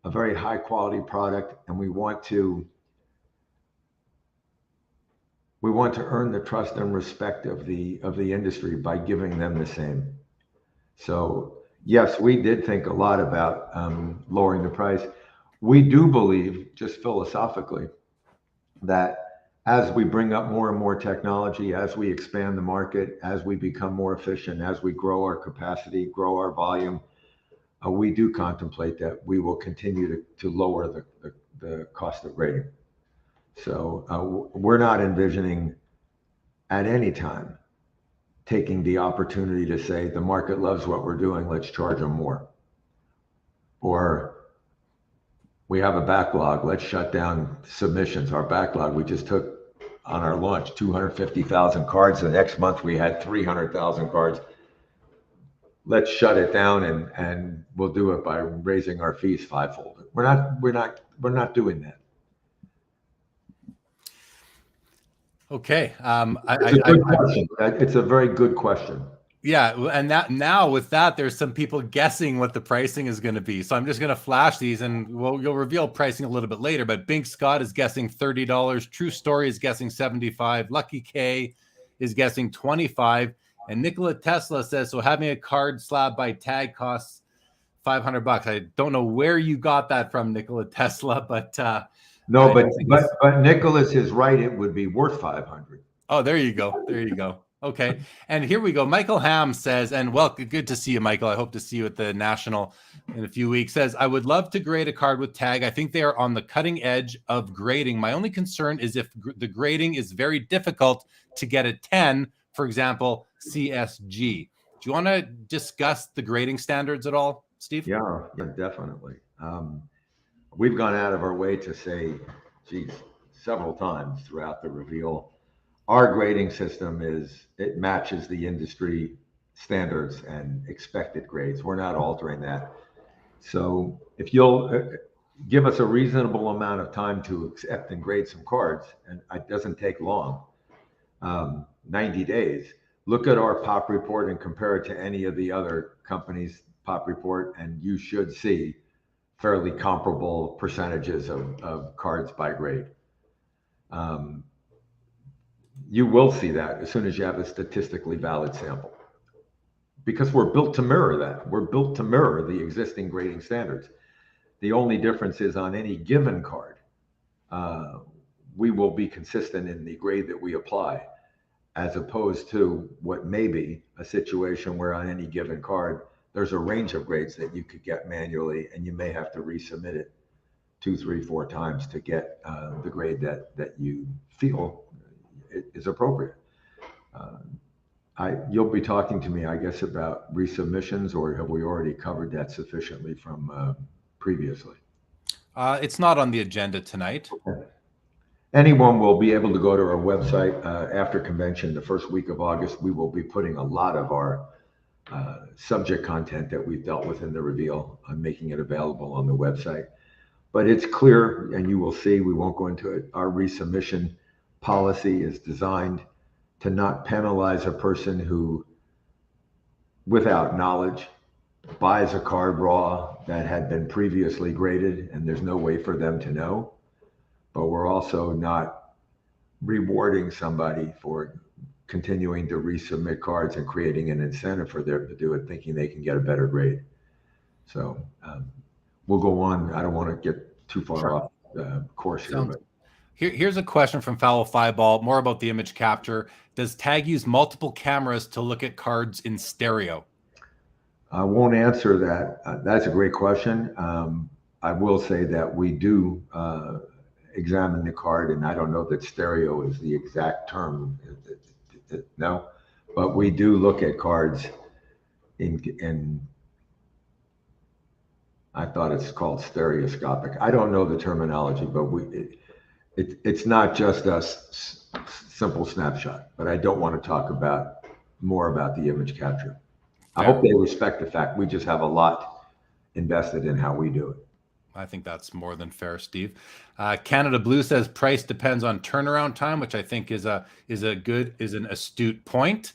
a very high quality product, and we want to earn the trust and respect of the industry by giving them the same. So yes, we did think a lot about lowering the price. We do believe, just philosophically, that as we bring up more and more technology, as we expand the market, as we become more efficient, as we grow our capacity, grow our volume, we do contemplate that we will continue to lower the cost of grading. So we're not envisioning at any time taking the opportunity to say the market loves what we're doing, let's charge them more. Or we have a backlog, let's shut down submissions. Our backlog, we just took on our launch 250,000 cards. The next month we had 300,000 cards. Let's shut it down and we'll do it by raising our fees fivefold. We're not doing that. Okay. It's a very good question. Yeah, and now with that, there's some people guessing what the pricing is going to be. So I'm just going to flash these, and you'll reveal pricing a little bit later. But Bink Scott is guessing $30. True Story is guessing $75. Lucky K is guessing $25. And Nikola Tesla says, so having a card slab by TAG costs $500. I don't know where you got that from, Nikola Tesla, but no, but Nicholas is right. It would be worth $500. Oh, there you go. There you go. Okay. And here we go. Michael Ham says, and well, good to see you, Michael. I hope to see you at the National in a few weeks. Says, I would love to grade a card with TAG. I think they are on the cutting edge of grading. My only concern is if the grading is very difficult to get a 10, for example, CSG. Do you want to discuss the grading standards at all, Steve? Yeah, definitely. We've gone out of our way to say, geez, several times throughout the reveal, our grading system it matches the industry standards and expected grades. We're not altering that. So if you'll give us a reasonable amount of time to accept and grade some cards, and it doesn't take long, 90 days, look at our pop report and compare it to any of the other companies' pop report, and you should see fairly comparable percentages of cards by grade. You will see that as soon as you have a statistically valid sample, because we're built to mirror that. We're built to mirror the existing grading standards. The only difference is on any given card, we will be consistent in the grade that we apply, as opposed to what may be a situation where on any given card, there's a range of grades that you could get manually, and you may have to resubmit it 2, 3, 4 times to get the grade that you feel is appropriate. You'll be talking to me, I guess, about resubmissions, or have we already covered that sufficiently from previously? It's not on the agenda tonight. Okay. Anyone will be able to go to our website after convention, the first week of August. We will be putting a lot of our subject content that we've dealt with in the reveal. I'm making it available on the website. But it's clear, and you will see, we won't go into it, our resubmission policy is designed to not penalize a person who, without knowledge, buys a card raw that had been previously graded, and there's no way for them to know. But we're also not rewarding somebody for continuing to resubmit cards and creating an incentive for them to do it, thinking they can get a better grade. So we'll go on. I don't want to get too far off course here. But here's a question from Foul Fireball, more about the image capture. Does TAG use multiple cameras to look at cards in stereo? I won't answer that. That's a great question. I will say that we do examine the card, and I don't know that stereo is the exact term. No, but we do look at cards in I thought it's called stereoscopic. I don't know the terminology, but it's not just a simple snapshot. But I don't want to talk more about the image capture. I hope they respect the fact we just have a lot invested in how we do it. I think that's more than fair, Steve. Canada Blue says price depends on turnaround time, which I think is an astute point.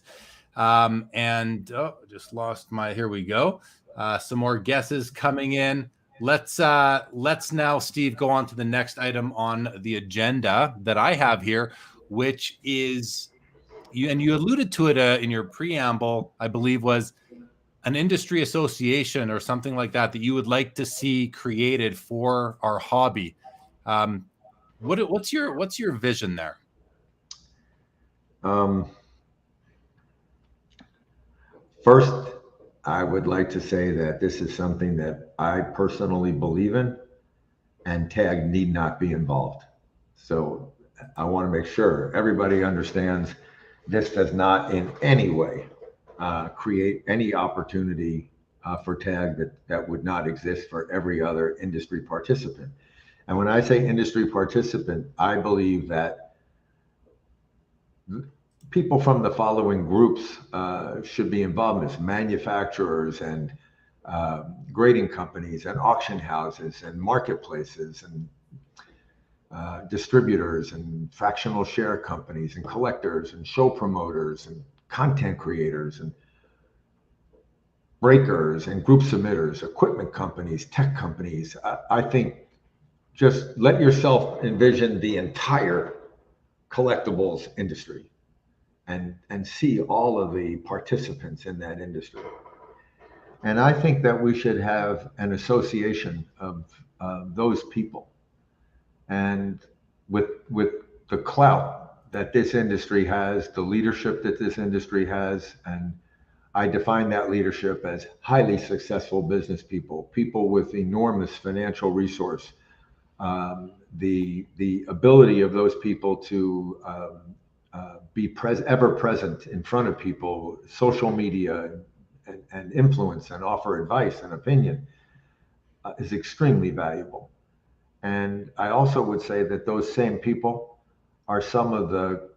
Just lost my. Here we go. Some more guesses coming in. Let's now, Steve, go on to the next item on the agenda that I have here, which is you alluded to it in your preamble, I believe, was an industry association or something like that you would like to see created for our hobby. What's your vision there? First, I would like to say that this is something that I personally believe in, and TAG need not be involved. So I want to make sure everybody understands this does not in any way create any opportunity for TAG that would not exist for every other industry participant. And when I say industry participant, I believe that people from the following groups should be involved in this: manufacturers and grading companies and auction houses and marketplaces and distributors and fractional share companies and collectors and show promoters and content creators and breakers and group submitters, equipment companies, tech companies. I think just let yourself envision the entire collectibles industry and see all of the participants in that industry. And I think that we should have an association of those people. And with the clout that this industry has, the leadership that this industry has, and I define that leadership as highly successful business people, people with enormous financial resource, the ability of those people to be ever present in front of people, social media, and influence and offer advice and opinion is extremely valuable. And I also would say that those same people are some of the,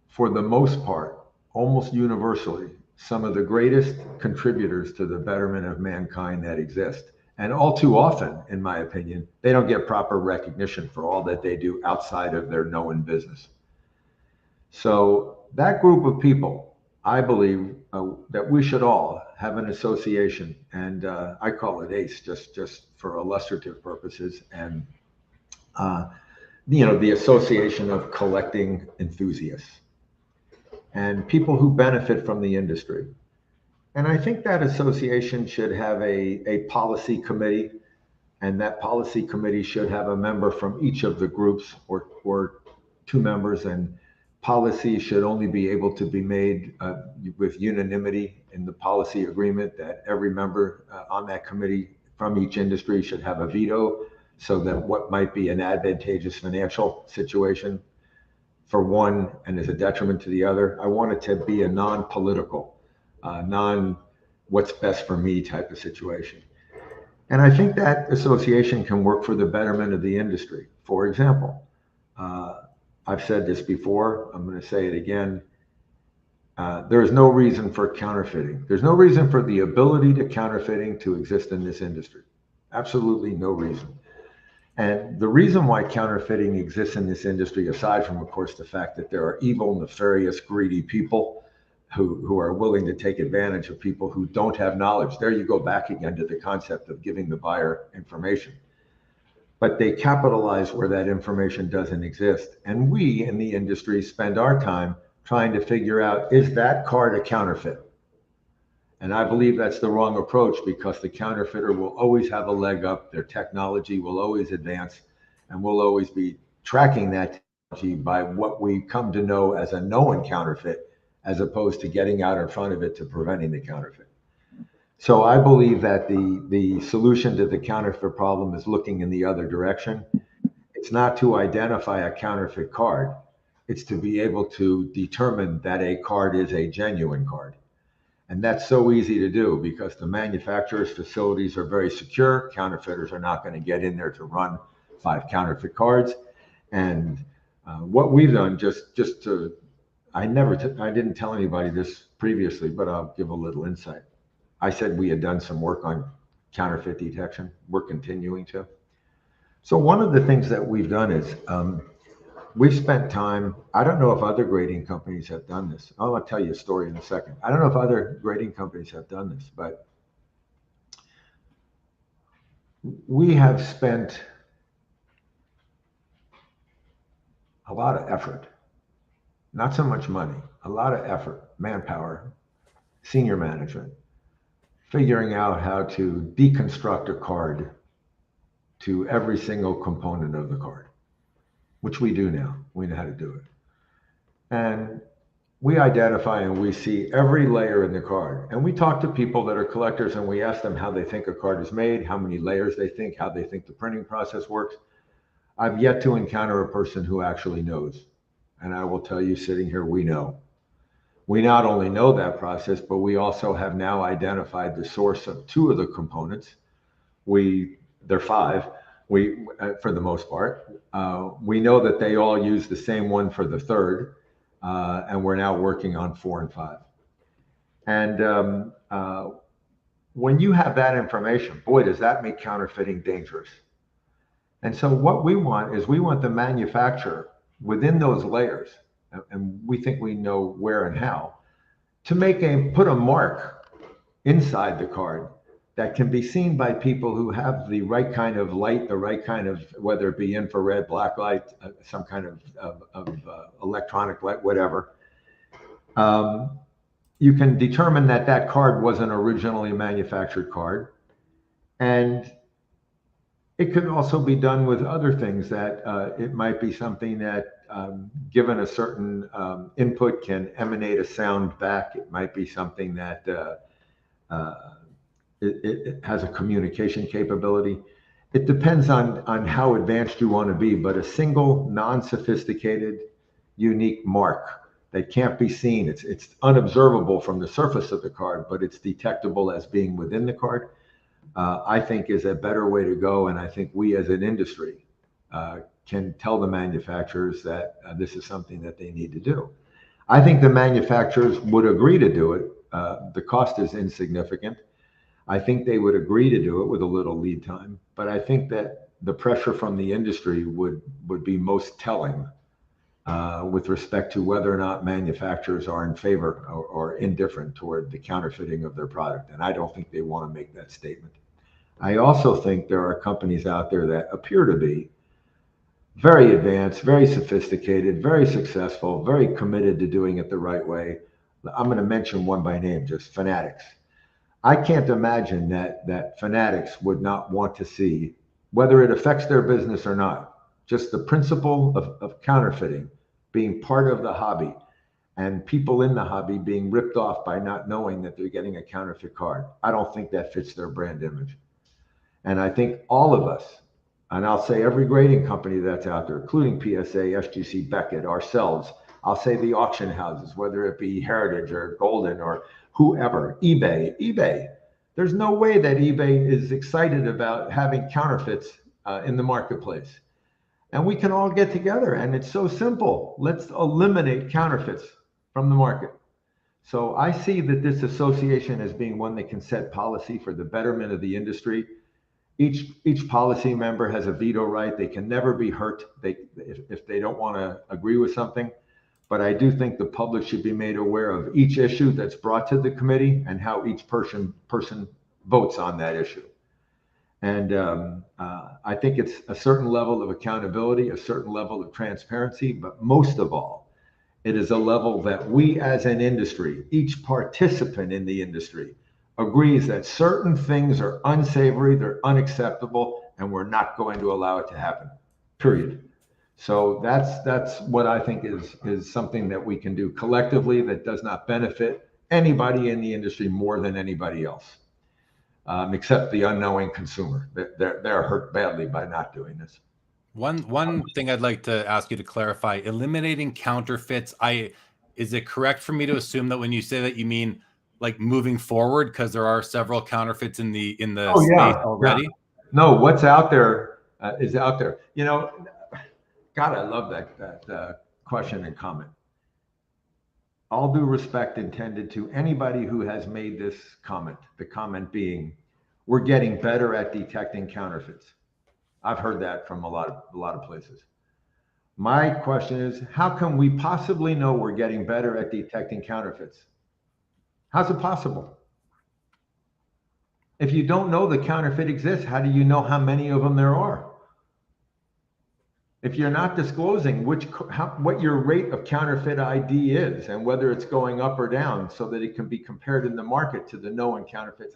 for the most part, almost universally, some of the greatest contributors to the betterment of mankind that exist. And all too often, in my opinion, they don't get proper recognition for all that they do outside of their known business. So that group of people, I believe that we should all have an association, and I call it ACE just for illustrative purposes, and the Association of Collecting Enthusiasts and people who benefit from the industry. And I think that association should have a policy committee, and that policy committee should have a member from each of the groups or two members, and policy should only be able to be made with unanimity in the policy agreement, that every member on that committee from each industry should have a veto, so that what might be an advantageous financial situation for one and is a detriment to the other, I want it to be a non-political, what's best for me type of situation. And I think that association can work for the betterment of the industry. For example, I've said this before, I'm going to say it again. There is no reason for counterfeiting. There's no reason for the ability to counterfeiting to exist in this industry. Absolutely no reason. And the reason why counterfeiting exists in this industry, aside from, of course, the fact that there are evil, nefarious, greedy people who are willing to take advantage of people who don't have knowledge. There you go back again to the concept of giving the buyer information. But they capitalize where that information doesn't exist. And we in the industry spend our time trying to figure out, is that card a counterfeit? And I believe that's the wrong approach, because the counterfeiter will always have a leg up. Their technology will always advance, and we'll always be tracking that technology by what we come to know as a known counterfeit, as opposed to getting out in front of it to preventing the counterfeit. So I believe that the solution to the counterfeit problem is looking in the other direction. It's not to identify a counterfeit card. It's to be able to determine that a card is a genuine card. And that's so easy to do, because the manufacturer's facilities are very secure. Counterfeiters are not going to get in there to run 5 counterfeit cards. And what we've done, I didn't tell anybody this previously, but I'll give a little insight. I said we had done some work on counterfeit detection. We're continuing to. So one of the things that we've done is we've spent time, I don't know if other grading companies have done this. I'll tell you a story in a second. I don't know if other grading companies have done this, but we have spent a lot of effort, not so much money, a lot of effort, manpower, senior management, figuring out how to deconstruct a card to every single component of the card, which we do now. We know how to do it. And we identify and we see every layer in the card. And we talk to people that are collectors, and we ask them how they think a card is made, how many layers they think, how they think the printing process works. I've yet to encounter a person who actually knows. And I will tell you, sitting here, we know. We not only know that process, but we also have now identified the source of 2 of the components. They're 5. For the most part, we know that they all use the same one for the 3rd, and we're now working on 4 and 5. And when you have that information, boy, does that make counterfeiting dangerous. And so what we want is, we want the manufacturer within those layers, and we think we know where and how, to put a mark inside the card that can be seen by people who have the right kind of light, the right kind of, whether it be infrared, black light, some kind of electronic light, whatever. You can determine that that card was an originally manufactured card. And it could also be done with other things, that it might be something that, given a certain input, can emanate a sound back. It might be something that it has a communication capability. It depends on how advanced you want to be, but a single non-sophisticated, unique mark They can't be seen. It's unobservable from the surface of the card, but it's detectable as being within the card. I think is a better way to go. And I think we as an industry can tell the manufacturers that this is something that they need to do. I think the manufacturers would agree to do it. The cost is insignificant. I think they would agree to do it with a little lead time, but I think that the pressure from the industry would be most telling with respect to whether or not manufacturers are in favor or indifferent toward the counterfeiting of their product. And I don't think they want to make that statement. I also think there are companies out there that appear to be very advanced, very sophisticated, very successful, very committed to doing it the right way. I'm going to mention one by name, just Fanatics. I can't imagine that Fanatics would not want to see, whether it affects their business or not, just the principle of counterfeiting being part of the hobby and people in the hobby being ripped off by not knowing that they're getting a counterfeit card. I don't think that fits their brand image. And I think all of us, and I'll say every grading company that's out there, including PSA, FGC, Beckett, ourselves, I'll say the auction houses, whether it be Heritage or Golden or whoever, eBay. There's no way that eBay is excited about having counterfeits in the marketplace. And we can all get together, and it's so simple. Let's eliminate counterfeits from the market. So I see that this association as being one that can set policy for the betterment of the industry. Each policy member has a veto right. They can never be hurt if they don't want to agree with something. But I do think the public should be made aware of each issue that's brought to the committee and how each person votes on that issue. And I think it's a certain level of accountability, a certain level of transparency, but most of all, it is a level that we as an industry, each participant in the industry, agrees that certain things are unsavory, they're unacceptable, and we're not going to allow it to happen, period. So that's what I think is something that we can do collectively that does not benefit anybody in the industry more than anybody else, except the unknowing consumer. They're hurt badly by not doing this. One thing I'd like to ask you to clarify: eliminating counterfeits. Is it correct for me to assume that when you say that you mean like moving forward, because there are several counterfeits in the space already? Yeah. No, what's out there is out there. You know, God, I love that question and comment. All due respect intended to anybody who has made this comment. The comment being, we're getting better at detecting counterfeits. I've heard that from a lot of places. My question is, how can we possibly know we're getting better at detecting counterfeits? How's it possible? If you don't know the counterfeit exists, how do you know how many of them there are? If you're not disclosing what your rate of counterfeit ID is and whether it's going up or down so that it can be compared in the market to the known counterfeits,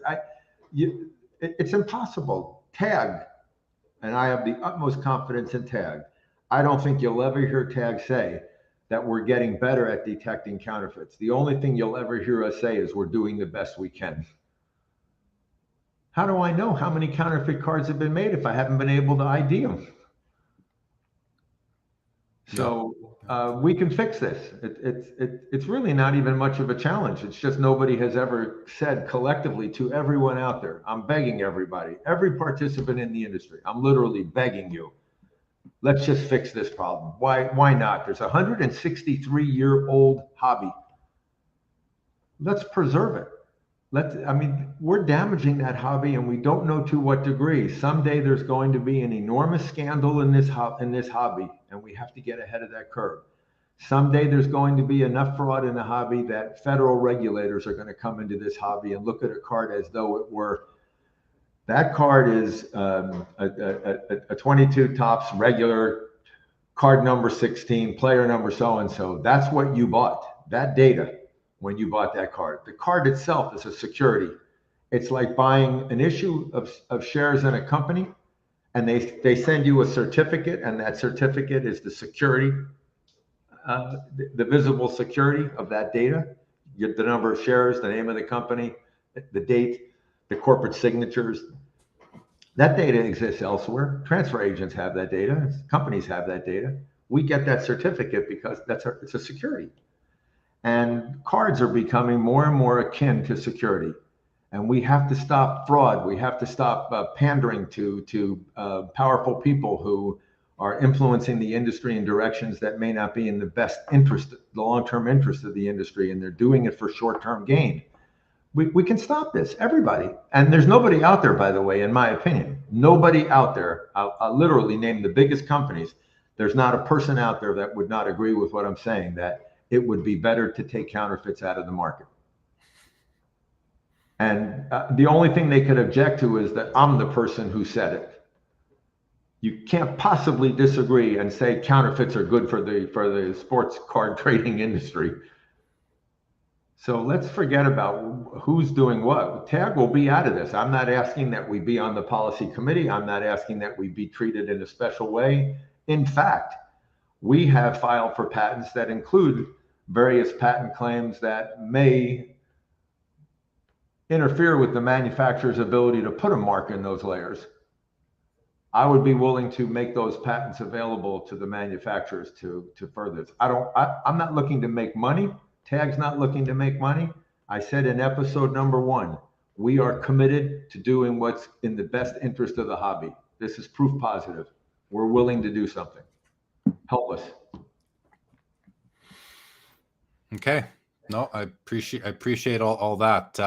it's impossible. TAG, and I have the utmost confidence in TAG. I don't think you'll ever hear TAG say that we're getting better at detecting counterfeits. The only thing you'll ever hear us say is we're doing the best we can. How do I know how many counterfeit cards have been made if I haven't been able to ID them? So we can fix this. It's really not even much of a challenge. It's just nobody has ever said collectively to everyone out there. I'm begging everybody, every participant in the industry. I'm literally begging you. Let's just fix this problem. Why not? There's a 163-year-old hobby. Let's preserve it. We're damaging that hobby, and we don't know to what degree. Someday there's going to be an enormous scandal in this hobby, and we have to get ahead of that curve. Someday there's going to be enough fraud in the hobby that federal regulators are going to come into this hobby and look at a card as though it were. That card is a 22 tops regular card number 16, player number so-and-so. That's what you bought, that data. When you bought that card, the card itself is a security. It's like buying an issue of shares in a company, and they send you a certificate, and that certificate is the security, the visible security of that data. You get the number of shares, the name of the company, the date, the corporate signatures. That data exists elsewhere. Transfer agents have that data. Companies have that data. We get that certificate because it's a security. And cards are becoming more and more akin to security. And we have to stop fraud. We have to stop pandering to powerful people who are influencing the industry in directions that may not be in the best interest, the long-term interest of the industry, and they're doing it for short-term gain. We can stop this, everybody. And there's nobody out there, by the way, in my opinion, nobody out there. I'll literally name the biggest companies. There's not a person out there that would not agree with what I'm saying, that it would be better to take counterfeits out of the market. And the only thing they could object to is that I'm the person who said it. You can't possibly disagree and say counterfeits are good for the sports card trading industry. So let's forget about who's doing what. TAG will be out of this. I'm not asking that we be on the policy committee. I'm not asking that we be treated in a special way. In fact, we have filed for patents that include various patent claims that may interfere with the manufacturer's ability to put a mark in those layers. I would be willing to make those patents available to the manufacturers to further this. I'm not looking to make money. TAG's not looking to make money. I said in episode number 1, we are committed to doing what's in the best interest of the hobby. This is proof positive. We're willing to do something. Help us. Okay. No, I appreciate all that.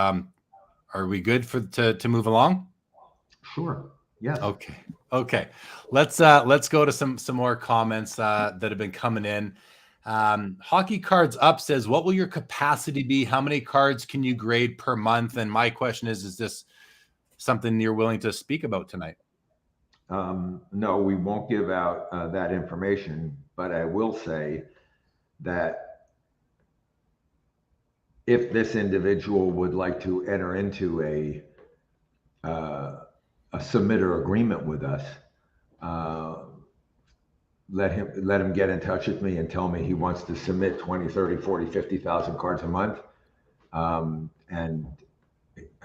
Are we good to move along? Sure. Yes. Okay. Let's go to some more comments that have been coming in. Hockey Cards Up says, what will your capacity be? How many cards can you grade per month? And my question is this something you're willing to speak about tonight? No, we won't give out that information, but I will say that if this individual would like to enter into a submitter agreement with us, let him get in touch with me and tell me he wants to submit 20, 30, 40, 50,000 cards a month. And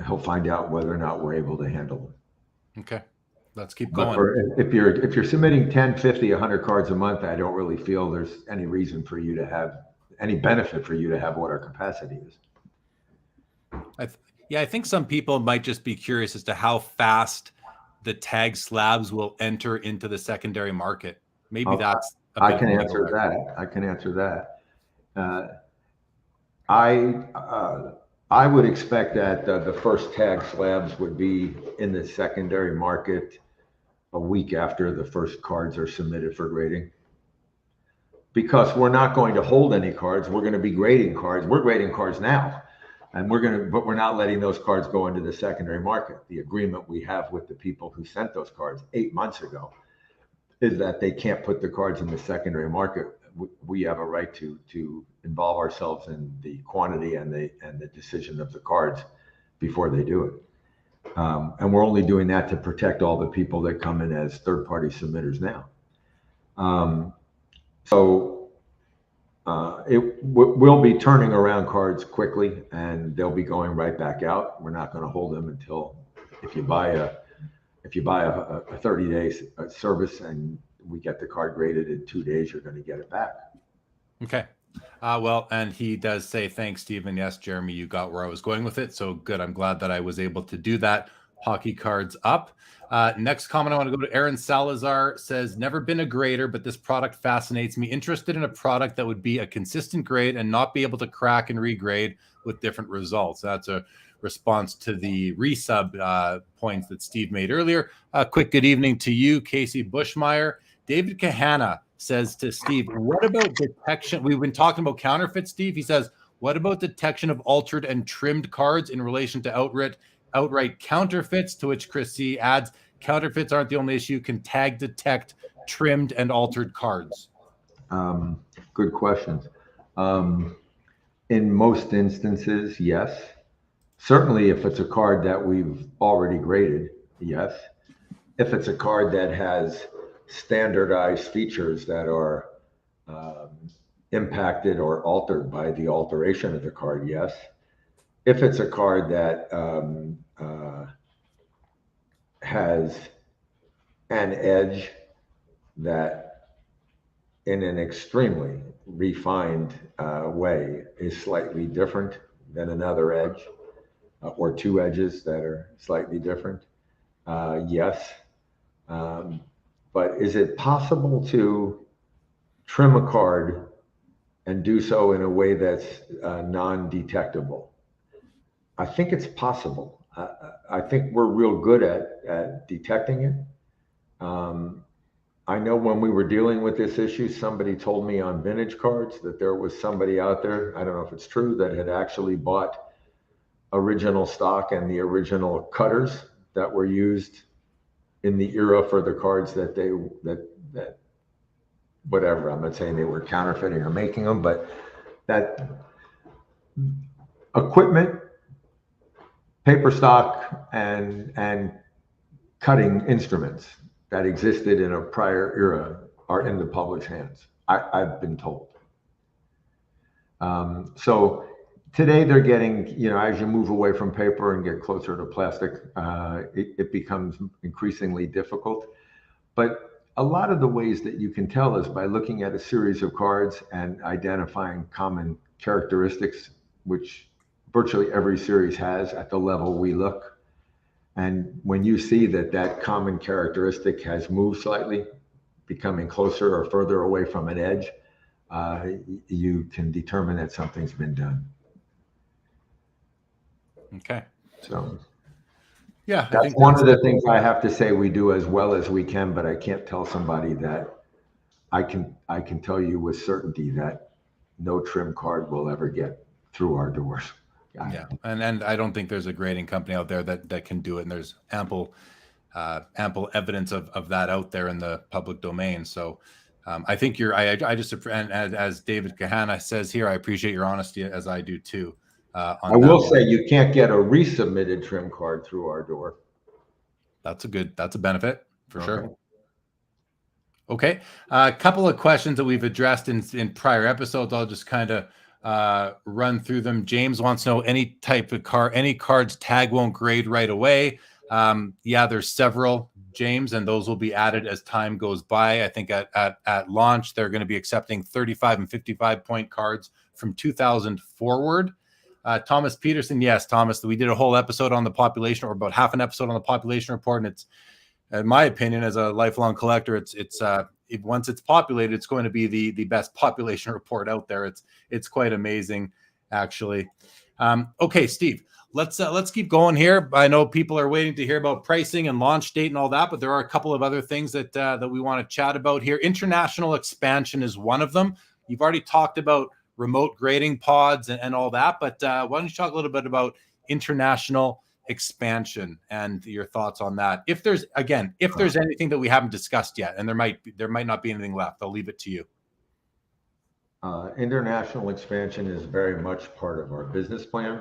he'll find out whether or not we're able to handle them. Okay. Let's keep going. If you're submitting 10, 50, 100 cards a month, I don't really feel there's any reason for you to have any benefit for you to have what our capacity is. I think some people might just be curious as to how fast the tag slabs will enter into the secondary market. Maybe that's I can answer that. I would expect that the first tag slabs would be in the secondary market a week after the first cards are submitted for grading. Because we're not going to hold any cards, we're going to be grading cards. We're grading cards now, and but we're not letting those cards go into the secondary market. The agreement we have with the people who sent those cards 8 months ago is that they can't put the cards in the secondary market. We have a right to involve ourselves in the quantity and the decision of the cards before they do it. And we're only doing that to protect all the people that come in as third-party submitters now. We'll be turning around cards quickly, and they'll be going right back out. We're not going to hold them until if you buy a 30-day service and we get the card graded in 2 days, you're going to get it back. Okay. Well, and he does say, thanks, Stephen. Yes, Jeremy, you got where I was going with it. So good. I'm glad that I was able to do that. Hockey Cards Up. Next comment, I want to go to Aaron Salazar. Says, never been a grader, but this product fascinates me. Interested in a product that would be a consistent grade and not be able to crack and regrade with different results. That's a response to the resub points that Steve made earlier. Quick good evening to you, Casey Bushmeyer. David Kahana says to Steve, what about detection? We've been talking about counterfeit, Steve. He says, what about detection of altered and trimmed cards in relation to outright counterfeits? To which Chris C adds, counterfeits aren't the only issue. Can TAG detect trimmed and altered cards? Good questions. In most instances, yes. Certainly if it's a card that we've already graded, yes. If it's a card that has standardized features that are impacted or altered by the alteration of the card, yes. If it's a card that has an edge that in an extremely refined way is slightly different than another edge, or two edges that are slightly different. Yes. But is it possible to trim a card and do so in a way that's non-detectable? I think it's possible. I think we're real good at detecting it. I know when we were dealing with this issue, somebody told me on vintage cards that there was somebody out there, I don't know if it's true, that had actually bought original stock and the original cutters that were used in the era for the cards that whatever, I'm not saying they were counterfeiting or making them, but that equipment, paper stock, and cutting instruments that existed in a prior era are in the public's hands. I've been told. So today they're getting, as you move away from paper and get closer to plastic, it becomes increasingly difficult. But a lot of the ways that you can tell is by looking at a series of cards and identifying common characteristics, which virtually every series has at the level we look. And when you see that common characteristic has moved slightly, becoming closer or further away from an edge, you can determine that something's been done. Okay. So yeah, that's one of the things I have to say we do as well as we can, but I can't tell somebody that I can tell you with certainty that no trim card will ever get through our doors. Yeah, and I don't think there's a grading company out there that can do it, and there's ample evidence of that out there in the public domain. So I think I just, and as David Kahana says here, I appreciate your honesty, as I do too. I will say you can't get a resubmitted trim card through our door. That's a benefit for sure. Okay, a couple of questions that we've addressed in prior episodes. I'll just kind of run through them. James wants to know any type of car, any cards TAG won't grade right away. Yeah, there's several, James, and those will be added as time goes by. I think at launch, they're going to be accepting 35 and 55 point cards from 2000 forward. Thomas Peterson, yes, Thomas, we did a whole episode on the population, or about half an episode on the population report, and it's, in my opinion, as a lifelong collector, once it's populated, it's going to be the best population report out there. It's quite amazing, actually. Okay, Steve, let's keep going here. I know people are waiting to hear about pricing and launch date and all that, but there are a couple of other things that we want to chat about here. International expansion is one of them. You've already talked about remote grading pods and all that, but why don't you talk a little bit about international expansion and your thoughts on that? If there's anything that we haven't discussed yet, and there might not be anything left, I'll leave it to you. International expansion is very much part of our business plan.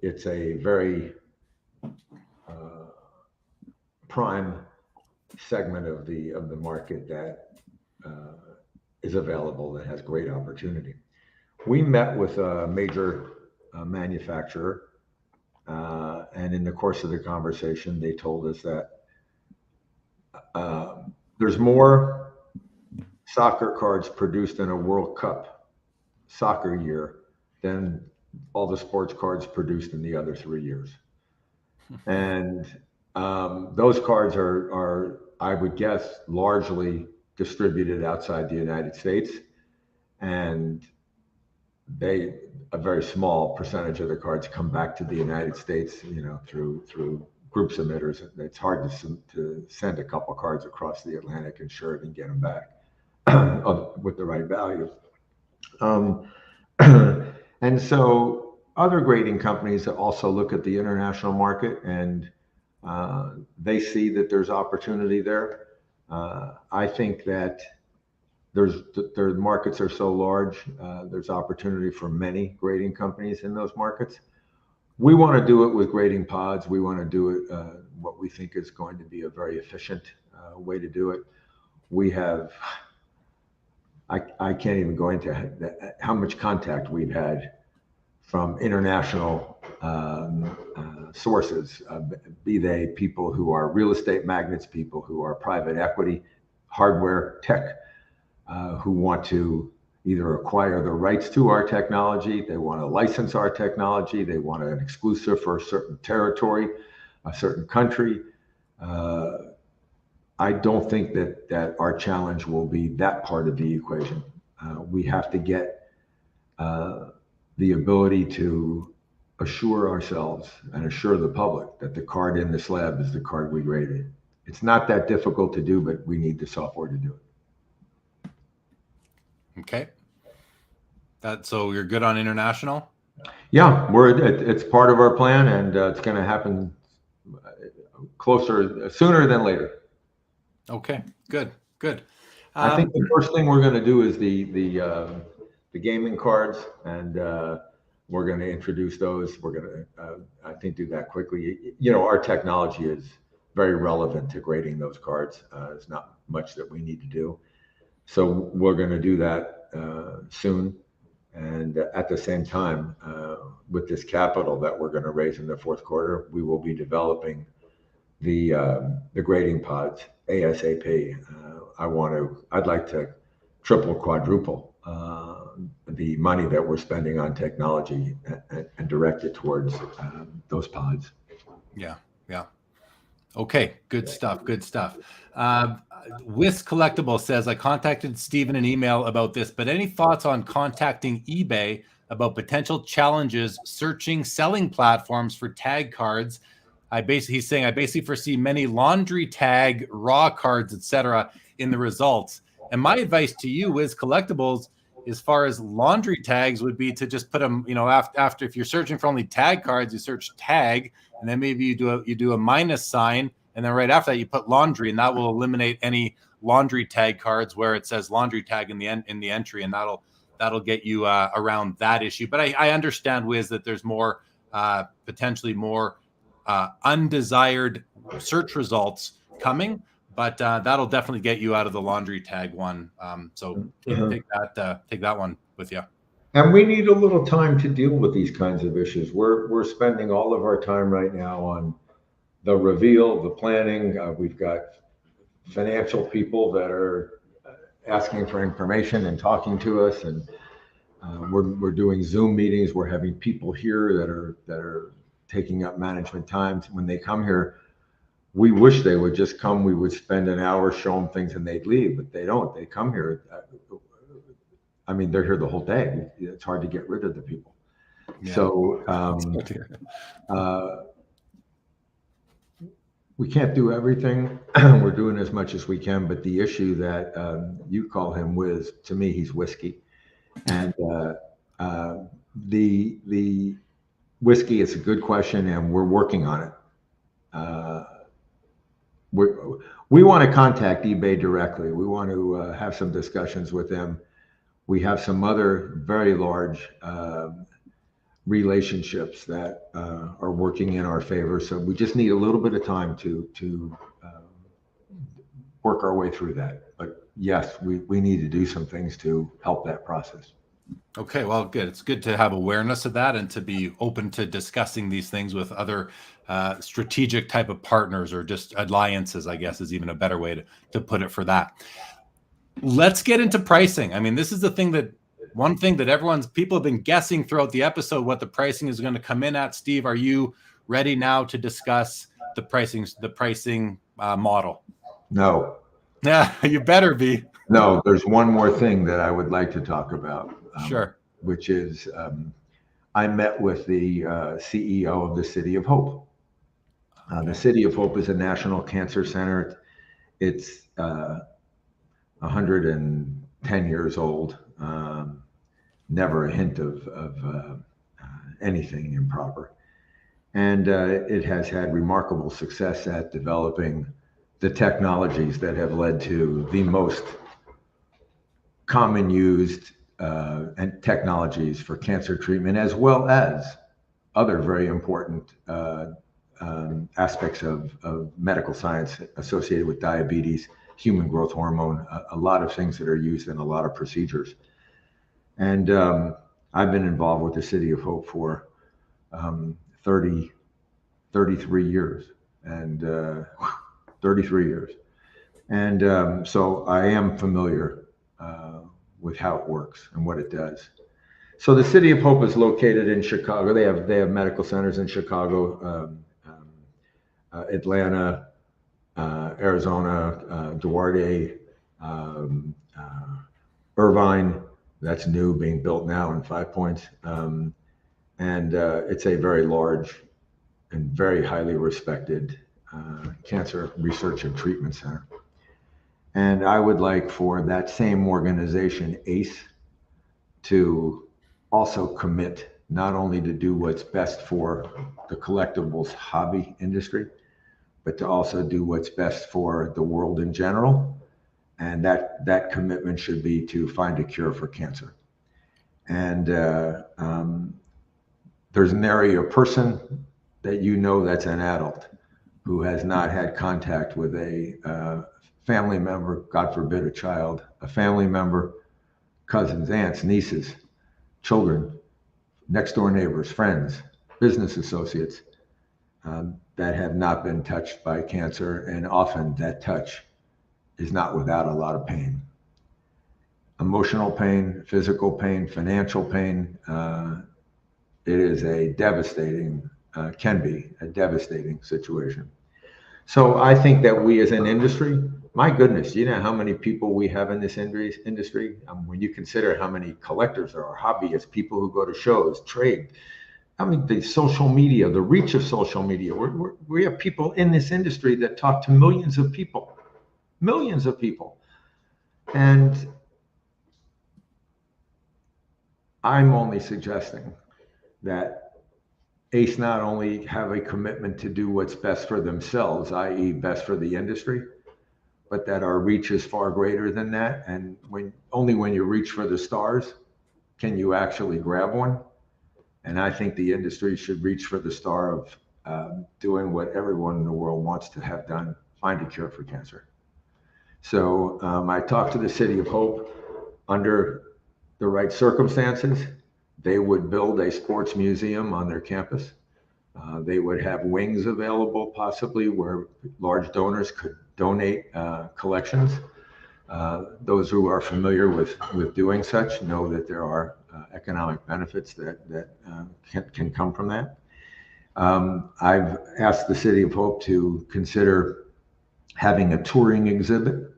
It's a very prime segment of the market that is available, that has great opportunity. We met with a major manufacturer, and in the course of the conversation, they told us that there's more soccer cards produced in a World Cup soccer year than all the sports cards produced in the other 3 years. And those cards are, I would guess, largely distributed outside the United States, and a very small percentage of the cards come back to the United States, through group submitters. It's hard to send a couple cards across the Atlantic, insure it, and get them back with the right value. And so other grading companies also look at the international market, and they see that there's opportunity there. I think that their markets are so large, there's opportunity for many grading companies in those markets. We want to do it with grading pods. We want to do it what we think is going to be a very efficient way to do it. We have, I can't even go into how much contact we've had from international sources, be they people who are real estate magnates, people who are private equity, hardware, tech, who want to either acquire the rights to our technology, they want to license our technology, they want an exclusive for a certain territory, a certain country. I don't think that our challenge will be that part of the equation. We have to get the ability to assure ourselves and assure the public that the card in the slab is the card we graded. It's not that difficult to do, but we need the software to do it. Okay. So you're good on international? Yeah, it's part of our plan, and it's going to happen sooner than later. Okay, good. I think the first thing we're going to do is the gaming cards, and we're going to introduce those. We're going to, I think, do that quickly. Our technology is very relevant to grading those cards. There's not much that we need to do. So we're going to do that soon. And at the same time, with this capital that we're going to raise in the fourth quarter, we will be developing the grading pods ASAP. I'd like to triple, quadruple the money that we're spending on technology and direct it towards those pods. Yeah. Okay, good stuff. Whisk Collectible says, I contacted Steve in an email about this, but any thoughts on contacting eBay about potential challenges searching selling platforms for tag cards? He's saying, I basically foresee many laundry tag, raw cards, etc. in the results. And my advice to you, Whisk Collectibles, as far as laundry tags, would be to just put them, after if you're searching for only tag cards, you search tag, and then maybe you do a minus sign, and then right after that you put laundry, and that will eliminate any laundry tag cards where it says laundry tag in the entry, and that'll get you around that issue. But I understand, Wiz, that there's more potentially more undesired search results coming, but that'll definitely get you out of the laundry tag one. So take that one with you. And we need a little time to deal with these kinds of issues. We're spending all of our time right now on the reveal, the planning. We've got financial people that are asking for information and talking to us, and we're doing Zoom meetings. We're having people here that are taking up management time. When they come here, we wish they would just come. We would spend an hour, show them things, and they'd leave, but they don't. They come here. I mean, they're here the whole day. It's hard to get rid of the people. Yeah. So we can't do everything. We're doing as much as we can, but the issue that you call him Wiz, to me, he's whiskey. And the whiskey is a good question, and we're working on it. We want to contact eBay directly. We want to have some discussions with them. We have some other very large relationships that are working in our favor. So we just need a little bit of time to work our way through that. But yes, we need to do some things to help that process. Okay, well, good. It's good to have awareness of that and to be open to discussing these things with other strategic type of partners, or just alliances, I guess, is even a better way to put it for that. Let's get into pricing. I mean, this is one thing that people have been guessing throughout the episode what the pricing is going to come in at. Steve, are you ready now to discuss the pricing model? No. Yeah, you better be. No, there's one more thing that I would like to talk about. Sure. Which is, I met with the CEO of the City of Hope. The City of Hope is a national cancer center. It's 110 years old. Never a hint of anything improper. And it has had remarkable success at developing the technologies that have led to the most common used and technologies for cancer treatment, as well as other very important aspects of medical science associated with diabetes, human growth hormone, a lot of things that are used in a lot of procedures. And I've been involved with the City of Hope for 33 years, and 33 years. And so I am familiar with how it works and what it does. So the City of Hope is located in Chicago. They have medical centers in Chicago, Atlanta, Arizona, Duarte, Irvine. That's new, being built now in 5 Points. And it's a very large and very highly respected cancer research and treatment center. And I would like for that same organization, ACE, to also commit not only to do what's best for the collectibles hobby industry, but to also do what's best for the world in general. And that commitment should be to find a cure for cancer. And there's nary a person that you know that's an adult who has not had contact with a family member, God forbid a child, a family member, cousins, aunts, nieces, children, next door neighbors, friends, business associates that have not been touched by cancer. And often that touch is not without a lot of pain. Emotional pain, physical pain, financial pain. It is a devastating, can be a devastating situation. So I think that we as an industry, my goodness, you know how many people we have in this industry? When you consider how many collectors there are, hobbyists, people who go to shows, trade. I mean, the social media, the reach of social media. We have people in this industry that talk to millions of people. And I'm only suggesting that ACE not only have a commitment to do what's best for themselves, i.e. best for the industry, but that our reach is far greater than that. And only when you reach for the stars can you actually grab one. And I think the industry should reach for the star of doing what everyone in the world wants to have done, find a cure for cancer. So I talked to the City of Hope. Under the right circumstances, they would build a sports museum on their campus. They would have wings available, possibly, where large donors could donate collections. Those who are familiar with doing such know that there are economic benefits that can come from that. I've asked the City of Hope to consider having a touring exhibit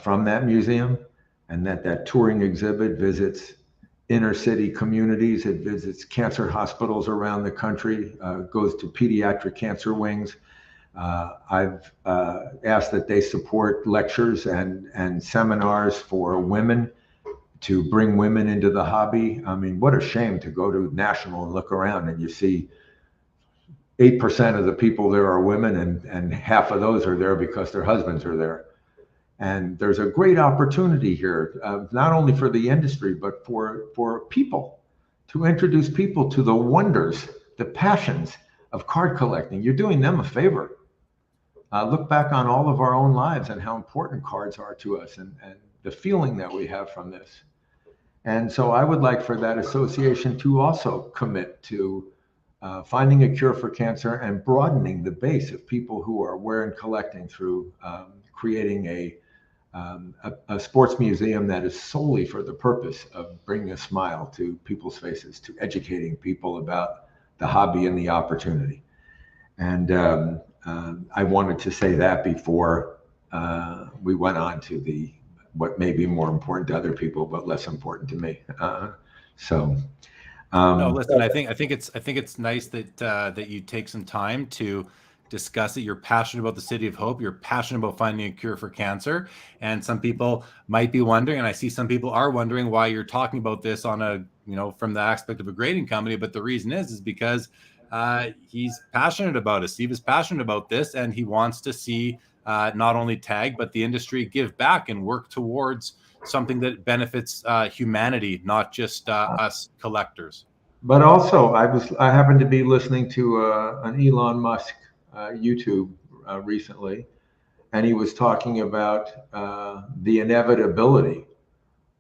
from that museum, and that touring exhibit visits inner city communities. It visits cancer hospitals around the country, goes to pediatric cancer wings. I've asked that they support lectures and seminars for women to bring women into the hobby. I mean, what a shame to go to National and look around and you see 8% of the people there are women, and half of those are there because their husbands are there. And there's a great opportunity here, not only for the industry, but for people, to introduce people to the wonders, the passions of card collecting. You're doing them a favor. Look back on all of our own lives and how important cards are to us, and the feeling that we have from this. And so I would like for that association to also commit to finding a cure for cancer and broadening the base of people who are aware and collecting through creating a sports museum that is solely for the purpose of bringing a smile to people's faces, to educating people about the hobby and the opportunity. And I wanted to say that before we went on to what may be more important to other people, but less important to me. No, listen, I think it's nice that you take some time to discuss it. You're passionate about the City of Hope. You're passionate about finding a cure for cancer. And some people might be wondering, and I see some people are wondering, why you're talking about this on from the aspect of a grading company. But the reason is because he's passionate about it. Steve is passionate about this, and he wants to see not only TAG, but the industry give back and work towards something that benefits humanity, not just us collectors. But also, I happened to be listening to an Elon Musk YouTube recently, and he was talking about the inevitability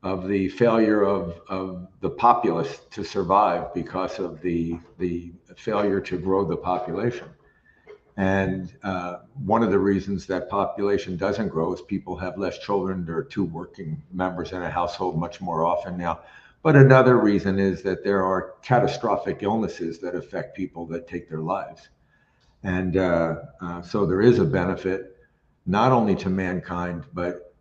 the failure of the populace to survive because of the failure to grow the population. And one of the reasons that population doesn't grow is people have less children. There are two working members in a household much more often now. But another reason is that there are catastrophic illnesses that affect people that take their lives. And so there is a benefit not only to mankind, but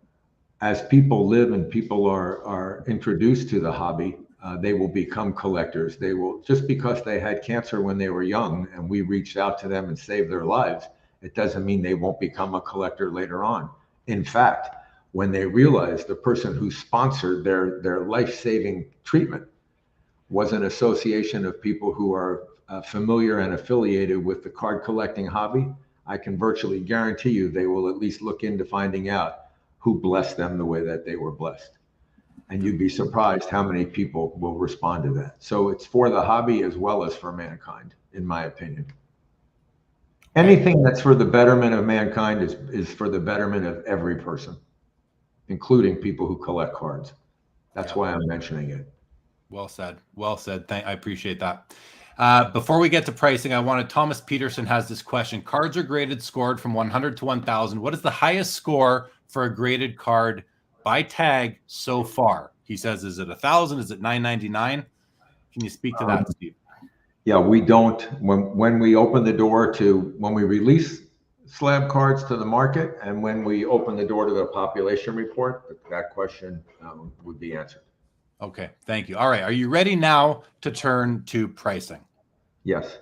as people live and people are introduced to the hobby, they will become collectors. They will, just because they had cancer when they were young and we reached out to them and saved their lives, it doesn't mean they won't become a collector later on. In fact, when they realize the person who sponsored their life-saving treatment was an association of people who are familiar and affiliated with the card collecting hobby, I can virtually guarantee you they will at least look into finding out who blessed them the way that they were blessed. And you'd be surprised how many people will respond to that. So it's for the hobby as well as for mankind, in my opinion. Anything that's for the betterment of mankind is for the betterment of every person, including people who collect cards. That's why I'm mentioning it. Well said. Well said. I appreciate that. Before we get to pricing, Thomas Peterson has this question. Cards are graded, scored from 100 to 1,000. What is the highest score for a graded card by TAG so far? He says, is it 1,000? Is it 999? Can you speak to that, Steve? Yeah, we don't. When we open the door to, when we release slab cards to the market and when we open the door to the population report, that question would be answered. Okay, thank you. All right, are you ready now to turn to pricing? Yes,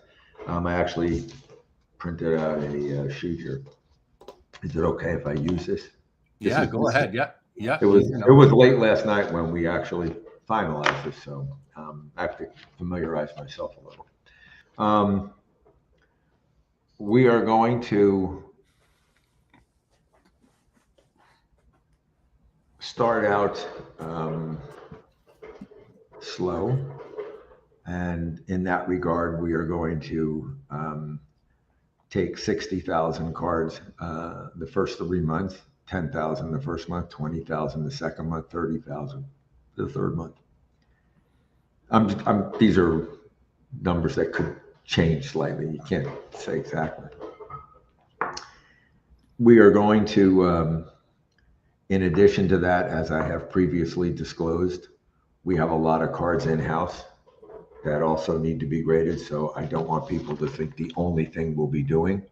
I actually printed out a sheet here. Is it okay if I use this? Yeah, go ahead. Yeah. It was late last night when we actually finalized this, so I have to familiarize myself a little. We are going to start out slow, and in that regard, we are going to take 60,000 cards the first 3 months, 10,000 the first month, 20,000 the second month, 30,000 the third month. These are numbers that could change slightly. You can't say exactly. We are going to, in addition to that, as I have previously disclosed, we have a lot of cards in-house that also need to be graded. So I don't want people to think the only thing we'll be doing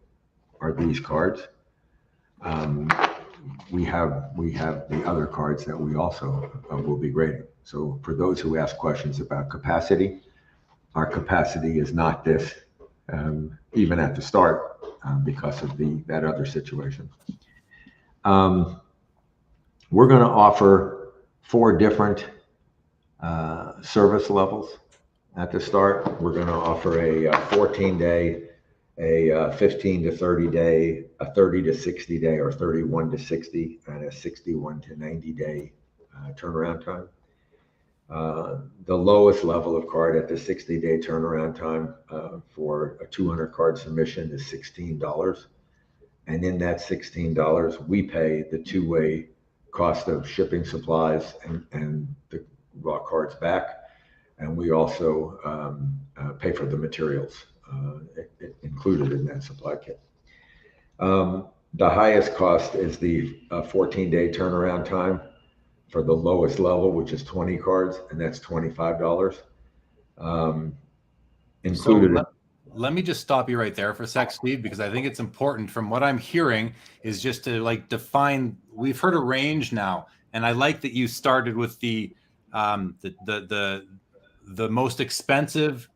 are these cards. We have the other cards that we also will be grading. So for those who ask questions about capacity, our capacity is not this, even at the start, because of that other situation. We're going to offer 4 different service levels at the start. We're going to offer a 14-day, a 15 to 30 day, a 30 to 60 day, or 31 to 60, and a 61 to 90 day turnaround time. The lowest level of card at the 60-day turnaround time for a 200 card submission is $16. And in that $16, we pay the two-way cost of shipping supplies and the raw cards back. And we also pay for the materials included in that supply kit. The highest cost is the 14-day turnaround time for the lowest level, which is 20 cards, and that's $25. Included. So let me just stop you right there for a sec, Steve, because I think it's important. From what I'm hearing is just to like define. We've heard a range now, and I like that you started with the most expensive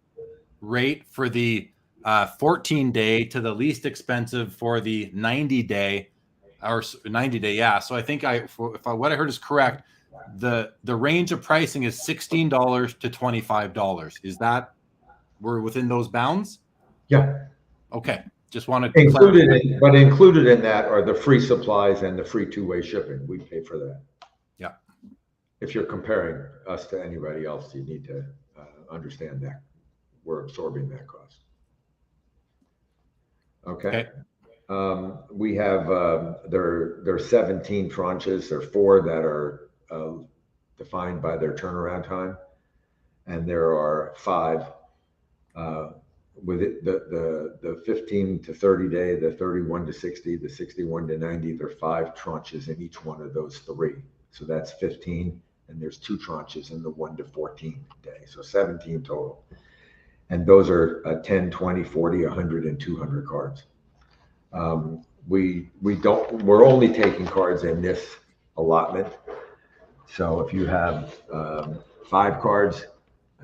rate for the 14-day to the least expensive for the 90-day or 90-day. Yeah. So I think if what I heard is correct, the range of pricing is $16 to $25. Is that we're within those bounds? Yeah. Okay. Just wanted to included in that are the free supplies and the free two-way shipping. We pay for that. Yeah. If you're comparing us to anybody else, you need to understand that we're absorbing that cost. Okay. We have there are 17 tranches. There are 4 that are defined by their turnaround time. And there are 5 with it, the 15 to 30 day, the 31 to 60, the 61 to 90. There are 5 tranches in each one of those 3. So that's 15, and there's 2 tranches in the 1 to 14 day. So 17 total. And those are 10, 20, 40, 100, and 200 cards. We're only taking cards in this allotment. So if you have 5 cards,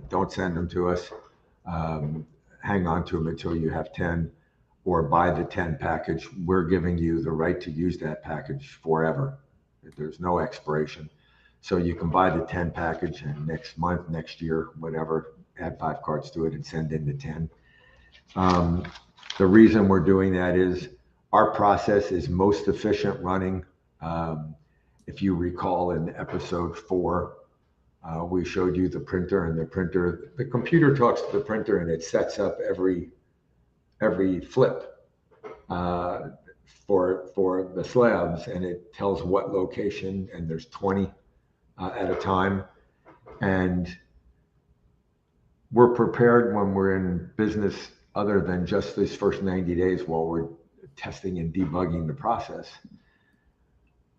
don't send them to us. Hang on to them until you have 10, or buy the 10 package. We're giving you the right to use that package forever. There's no expiration. So you can buy the 10 package, and next month, next year, whatever, add 5 cards to it and send in the 10. The reason we're doing that is our process is most efficient running. If you recall in episode 4, we showed you the printer, and the computer talks to the printer, and it sets up every flip for the slabs, and it tells what location, and there's 20 at a time. And we're prepared when we're in business, other than just these first 90 days while we're testing and debugging the process.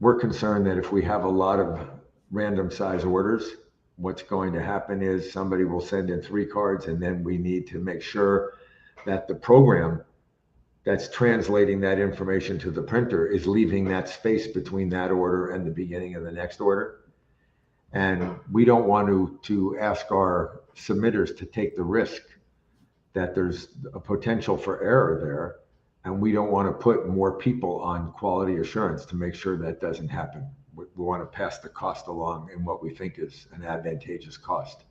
We're concerned that if we have a lot of random size orders, what's going to happen is somebody will send in 3 cards, and then we need to make sure that the program that's translating that information to the printer is leaving that space between that order and the beginning of the next order. And we don't want to ask our submitters to take the risk that there's a potential for error there. And we don't want to put more people on quality assurance to make sure that doesn't happen. We want to pass the cost along in what we think is an advantageous cost.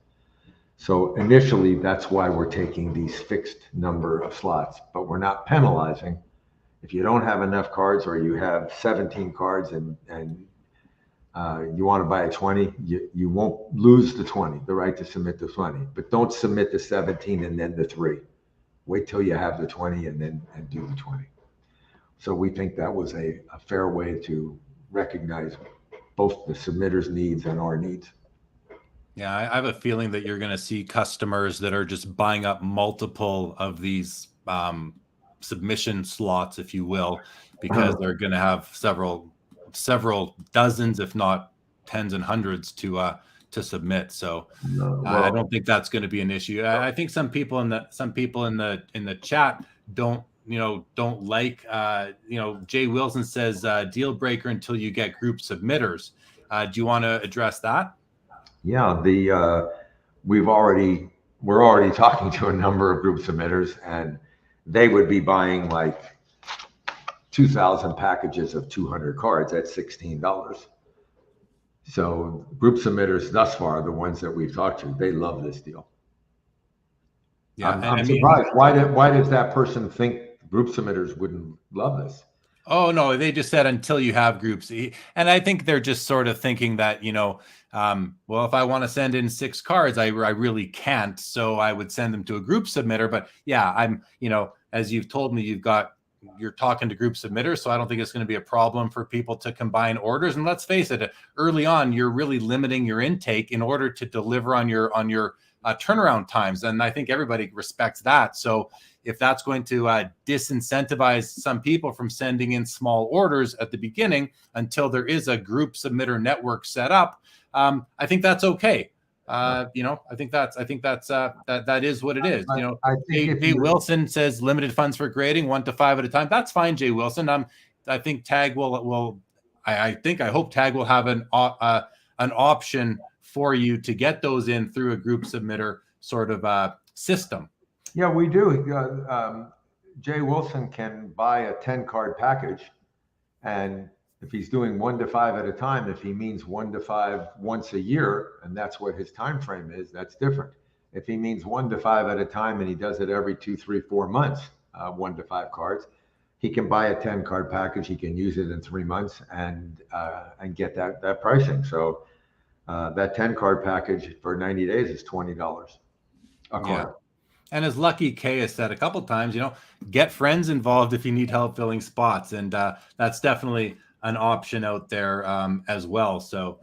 So initially, that's why we're taking these fixed number of slots, but we're not penalizing. If you don't have enough cards, or you have 17 cards and you want to buy a 20, you won't lose the 20, the right to submit the 20, but don't submit the 17 and then the 3. Wait till you have the 20 and do the 20. So we think that was a fair way to recognize both the submitter's needs and our needs. Yeah, I have a feeling that you're going to see customers that are just buying up multiple of these submission slots, if you will, because they're going to have several dozens, if not tens and hundreds, to submit. So I don't think that's going to be an issue. I think some people in the chat don't like, Jay Wilson says deal breaker until you get group submitters. Do you want to address that? Yeah, we're already talking to a number of group submitters, and they would be buying like 2,000 packages of 200 cards at $16. So group submitters thus far, the ones that we've talked to, they love this deal. Yeah, I'm surprised. Why does that person think group submitters wouldn't love this? Oh, no, they just said until you have groups. And I think they're just sort of thinking that, well, if I want to send in 6 cards, I really can't. So I would send them to a group submitter. But yeah, I'm, as you've told me, you're talking to group submitters. So I don't think it's going to be a problem for people to combine orders. And let's face it, early on, you're really limiting your intake in order to deliver on your turnaround times. And I think everybody respects that. So if that's going to disincentivize some people from sending in small orders at the beginning until there is a group submitter network set up, I think that's okay. I think that is what it is. Jay Wilson says limited funds for grading 1 to 5 at a time. That's fine, Jay Wilson. I think TAG will. I hope TAG will have an option for you to get those in through a group submitter sort of system. Yeah, we do. Jay Wilson can buy a 10-card package, and if he's doing 1 to 5 at a time, if he means 1 to 5 once a year, and that's what his time frame is, that's different. If he means 1 to 5 at a time and he does it every 2, 3, 4 months, 1 to 5 cards, he can buy a 10-card package. He can use it in 3 months and get that pricing. So that 10-card package for 90 days is $20 a card. Yeah. And as Lucky K has said a couple of times, get friends involved if you need help filling spots. And that's definitely an option out there as well. So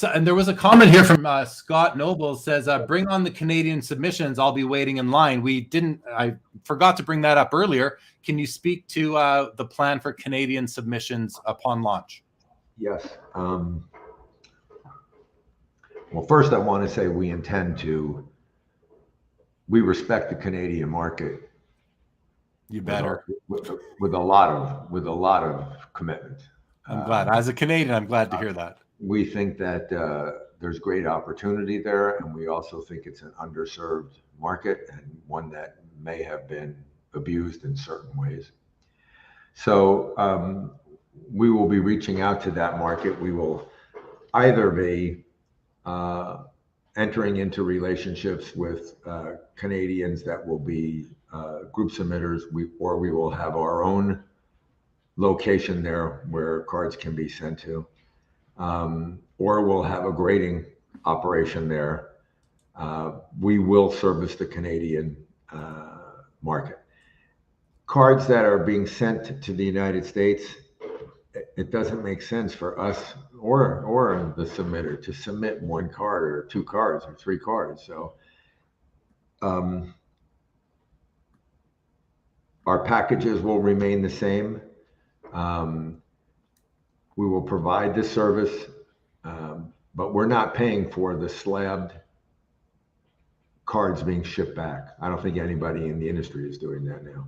and there was a comment here from Scott Noble says, bring on the Canadian submissions. I'll be waiting in line. I forgot to bring that up earlier. Can you speak to the plan for Canadian submissions upon launch? Yes. Well, first I want to say we respect the Canadian market. You better. With a lot of commitment. I'm glad. As a Canadian, I'm glad to hear that. We think that there's great opportunity there, and we also think it's an underserved market and one that may have been abused in certain ways. So we will be reaching out to that market. We will either be entering into relationships with Canadians that will be group submitters, or we will have our own location there where cards can be sent to, or we'll have a grading operation there. We will service the Canadian market. Cards that are being sent to the United States, it doesn't make sense for us or the submitter to submit one card or two cards or three cards. So our packages will remain the same. We will provide this service, but we're not paying for the slabbed cards being shipped back. I don't think anybody in the industry is doing that now.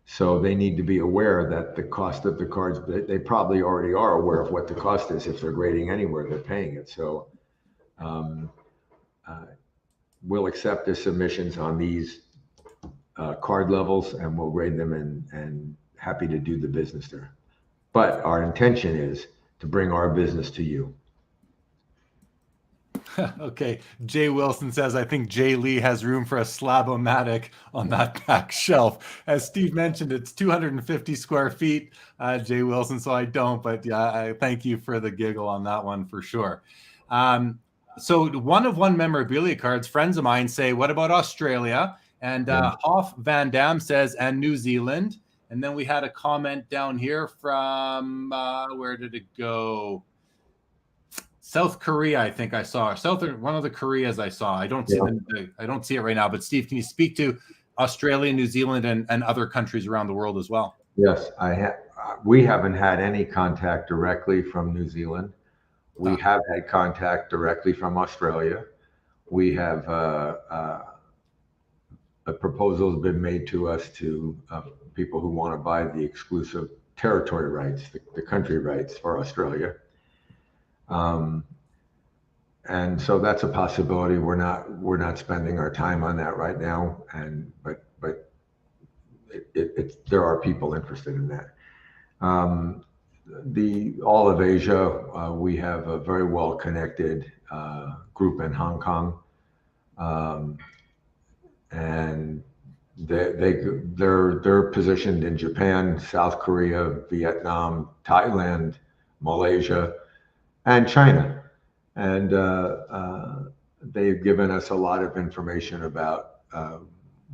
So they need to be aware that the cost of the cards, they probably already are aware of what the cost is. If they're grading anywhere, they're paying it. So we'll accept the submissions on these card levels, and we'll grade them, and happy to do the business there. But our intention is to bring our business to you. Okay. Jay Wilson says, I think Jay Lee has room for a Slab-O-Matic on that back shelf. As Steve mentioned, it's 250 square feet, Jay Wilson, so I don't, but yeah, I thank you for the giggle on that one for sure. So one memorabilia cards, friends of mine say, what about Australia? And Hoff Van Dam says, and New Zealand. And then we had a comment down here from, where did it go? South Korea, I think I saw. One of the Koreas I saw. I don't see it right now. But Steve, can you speak to Australia, New Zealand, and other countries around the world as well? Yes, we haven't had any contact directly from New Zealand. We have had contact directly from Australia. We have a proposal has been made to us to people who want to buy the exclusive territory rights, the country rights for Australia. And so that's a possibility. We're not spending our time on that right now, but there are people interested in that. All of Asia, we have a very well connected group in Hong Kong, and they're positioned in Japan, South Korea, Vietnam, Thailand, Malaysia, and China. And they've given us a lot of information about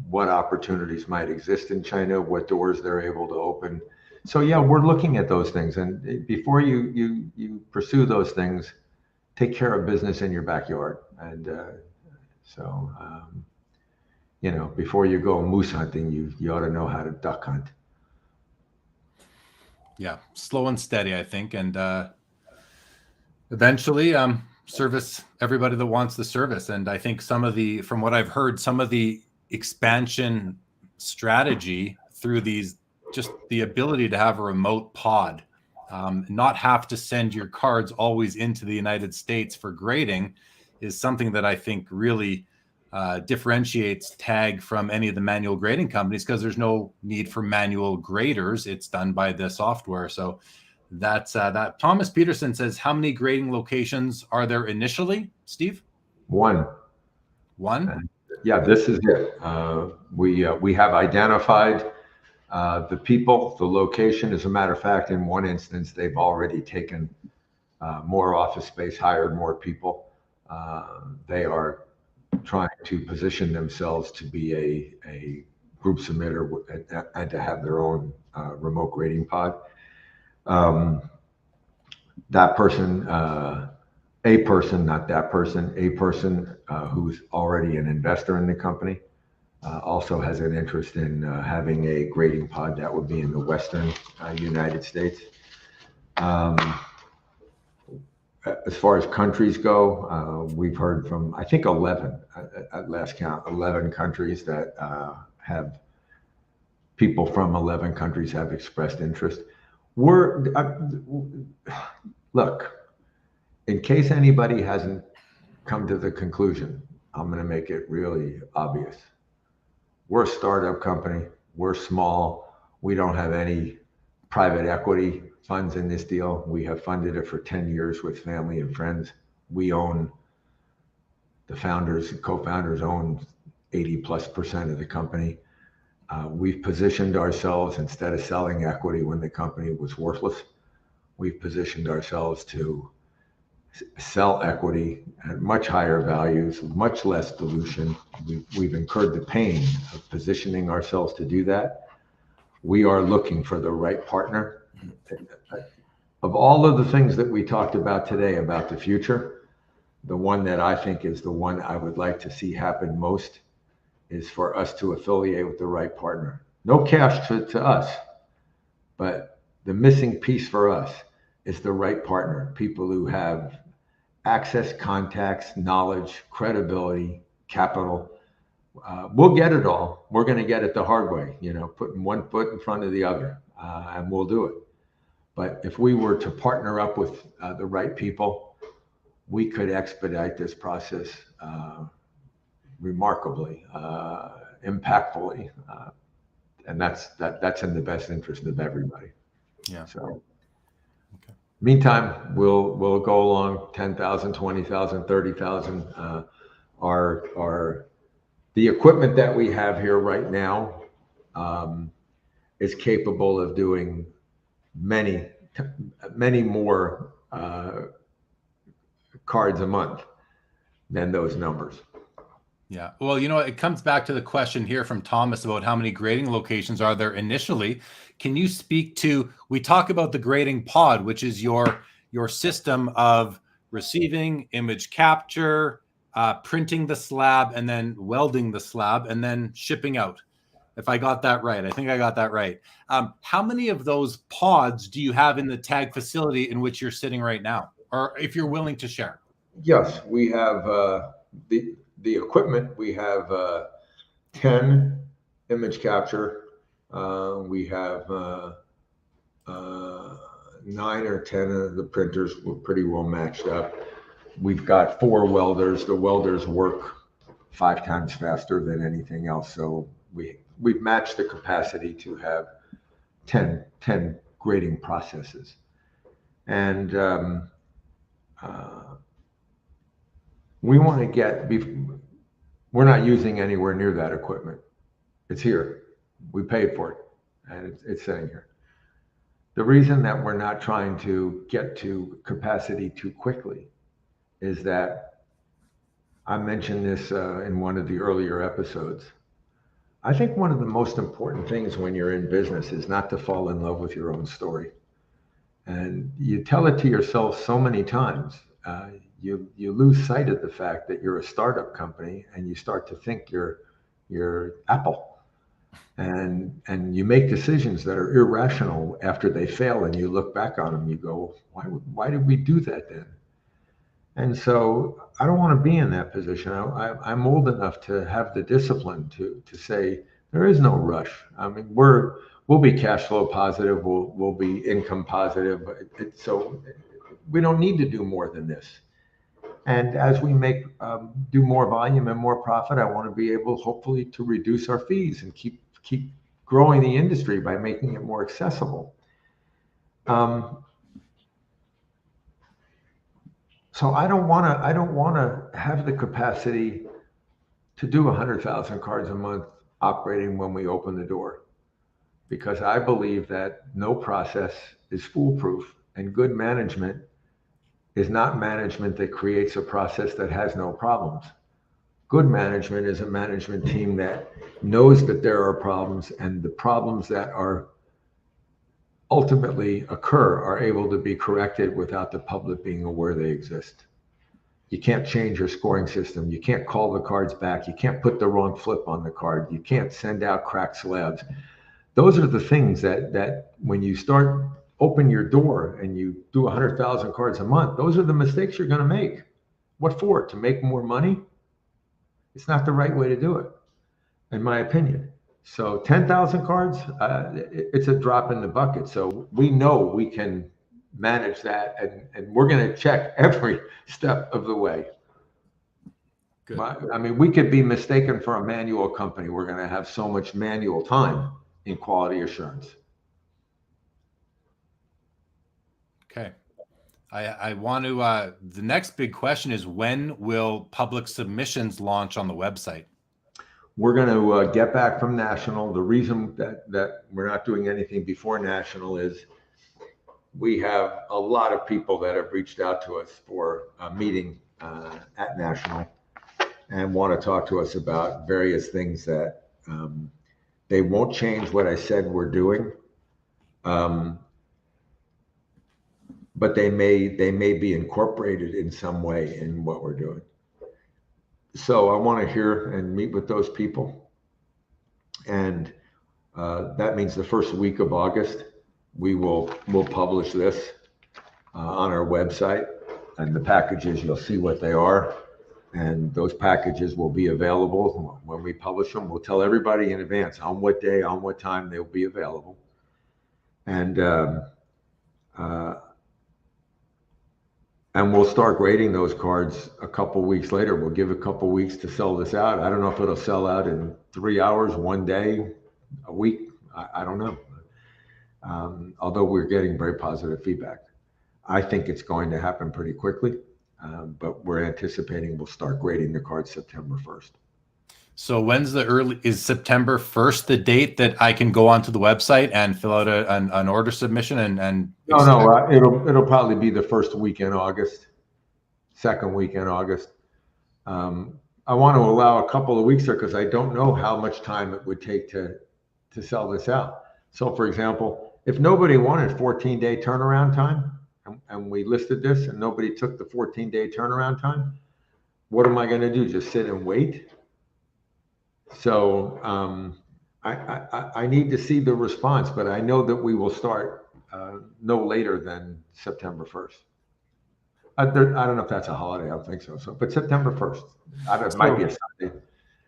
what opportunities might exist in China, what doors they're able to open. So yeah, we're looking at those things. And before you pursue those things, take care of business in your backyard. And before you go moose hunting, you ought to know how to duck hunt. Yeah, slow and steady, I think, and eventually service everybody that wants the service. And I think from what I've heard, some of the expansion strategy through these, just the ability to have a remote pod, not have to send your cards always into the United States for grading, is something that I think really differentiates TAG from any of the manual grading companies, because there's no need for manual graders. It's done by the software. So that's that. Thomas Peterson says, how many grading locations are there initially, Steve? One. Yeah, this is it. We have identified the people, the location. As a matter of fact, in one instance, they've already taken more office space, hired more people. They are trying to position themselves to be a group submitter and to have their own remote grading pod. That person a person, not that person, a person who's already an investor in the company, also has an interest in having a grading pod that would be in the Western United States. As far as countries go, we've heard from, I think 11, at last count, 11 countries that have people from 11 countries have expressed interest. Look, in case anybody hasn't come to the conclusion, I'm going to make it really obvious. We're a startup company. We're small. We don't have any private equity funds in this deal. We have funded it for 10 years with family and friends. We own, the founders and co-founders own 80+% of the company. We've positioned ourselves, instead of selling equity when the company was worthless, we've positioned ourselves to sell equity at much higher values, much less dilution. We've incurred the pain of positioning ourselves to do that. We are looking for the right partner. Of all of the things that we talked about today about the future, the one that I think is the one I would like to see happen most is for us to affiliate with the right partner. No cash to us, but the missing piece for us is the right partner, people who have access, contacts, knowledge, credibility, capital. We'll get it all. We're going to get it the hard way, putting one foot in front of the other, and we'll do it. But if we were to partner up with the right people, we could expedite this process remarkably, impactfully, and that's in the best interest of everybody. Yeah. So, okay. Meantime, we'll go along 10,000, 20,000, 30,000. The equipment that we have here right now is capable of doing many more cards a month than those numbers. Yeah. Well, it comes back to the question here from Thomas about how many grading locations are there initially. Can you speak to, we talk about the grading pod, which is your system of receiving, image capture, printing the slab, and then welding the slab, and then shipping out. If I got that right, I think I got that right. How many of those pods do you have in the TAG facility in which you're sitting right now? Or if you're willing to share. Yes, we have the equipment. We have 10 image capture. We have 9 or 10 of the printers. We're pretty well matched up. We've got 4 welders. The welders work 5 times faster than anything else. So we've matched the capacity to have 10 grading processes. And we want to we're not using anywhere near that equipment. It's here. We paid for it, and it's sitting here. The reason that we're not trying to get to capacity too quickly is that I mentioned this in one of the earlier episodes. I think one of the most important things when you're in business is not to fall in love with your own story. And you tell it to yourself so many times, you lose sight of the fact that you're a startup company, and you start to think you're Apple, and you make decisions that are irrational after they fail, and you look back on them, you go, why did we do that then? And so I don't want to be in that position. I'm old enough to have the discipline to say there is no rush. I mean, we'll be cash flow positive, we'll be income positive, so we don't need to do more than this. And as we do more volume and more profit, I want to be able, hopefully, to reduce our fees and keep growing the industry by making it more accessible. So I don't want to have the capacity to do 100,000 cards a month operating when we open the door, because I believe that no process is foolproof, and good management is not management that creates a process that has no problems. Good management is a management team that knows that there are problems, and the problems that are ultimately occur are able to be corrected without the public being aware they exist. You can't change your scoring system. You can't call the cards back. You can't put the wrong flip on the card. You can't send out cracked slabs. Those are the things that when you start open your door and you do 100,000 cards a month, those are the mistakes you're going to make. What for? To make more money? It's not the right way to do it, in my opinion. So 10,000 cards, it's a drop in the bucket. So we know we can manage that, and we're going to check every step of the way. Good. I mean, we could be mistaken for a manual company. We're going to have so much manual time in quality assurance. Okay. I want to, the next big question is, when will public submissions launch on the website? We're going to get back from national. The reason that we're not doing anything before national is we have a lot of people that have reached out to us for a meeting at national and want to talk to us about various things that they won't change what I said we're doing, but they may be incorporated in some way in what we're doing. So I want to hear and meet with those people, and that means the first week of August we'll publish this on our website, and the packages, you'll see what they are, and those packages will be available when we publish them. We'll tell everybody in advance on what day, on what time they'll be available, and we'll start grading those cards a couple weeks later. We'll give a couple weeks to sell this out. I don't know if it'll sell out in 3 hours, 1 day, a week. I don't know. Although we're getting very positive feedback. I think it's going to happen pretty quickly, but we're anticipating we'll start grading the cards September 1st. So is September 1st the date that I can go onto the website and fill out an order submission and No, it'll probably be the first week in August, second week in August. I want to allow a couple of weeks there because I don't know how much time it would take to sell this out. So for example, if nobody wanted 14-day turnaround time and we listed this and nobody took the 14-day turnaround time, what am I going to do? Just sit and wait? So I need to see the response, but I know that we will start no later than September 1st. I don't know if that's a holiday. I don't think so. But September 1st. It might be a Sunday.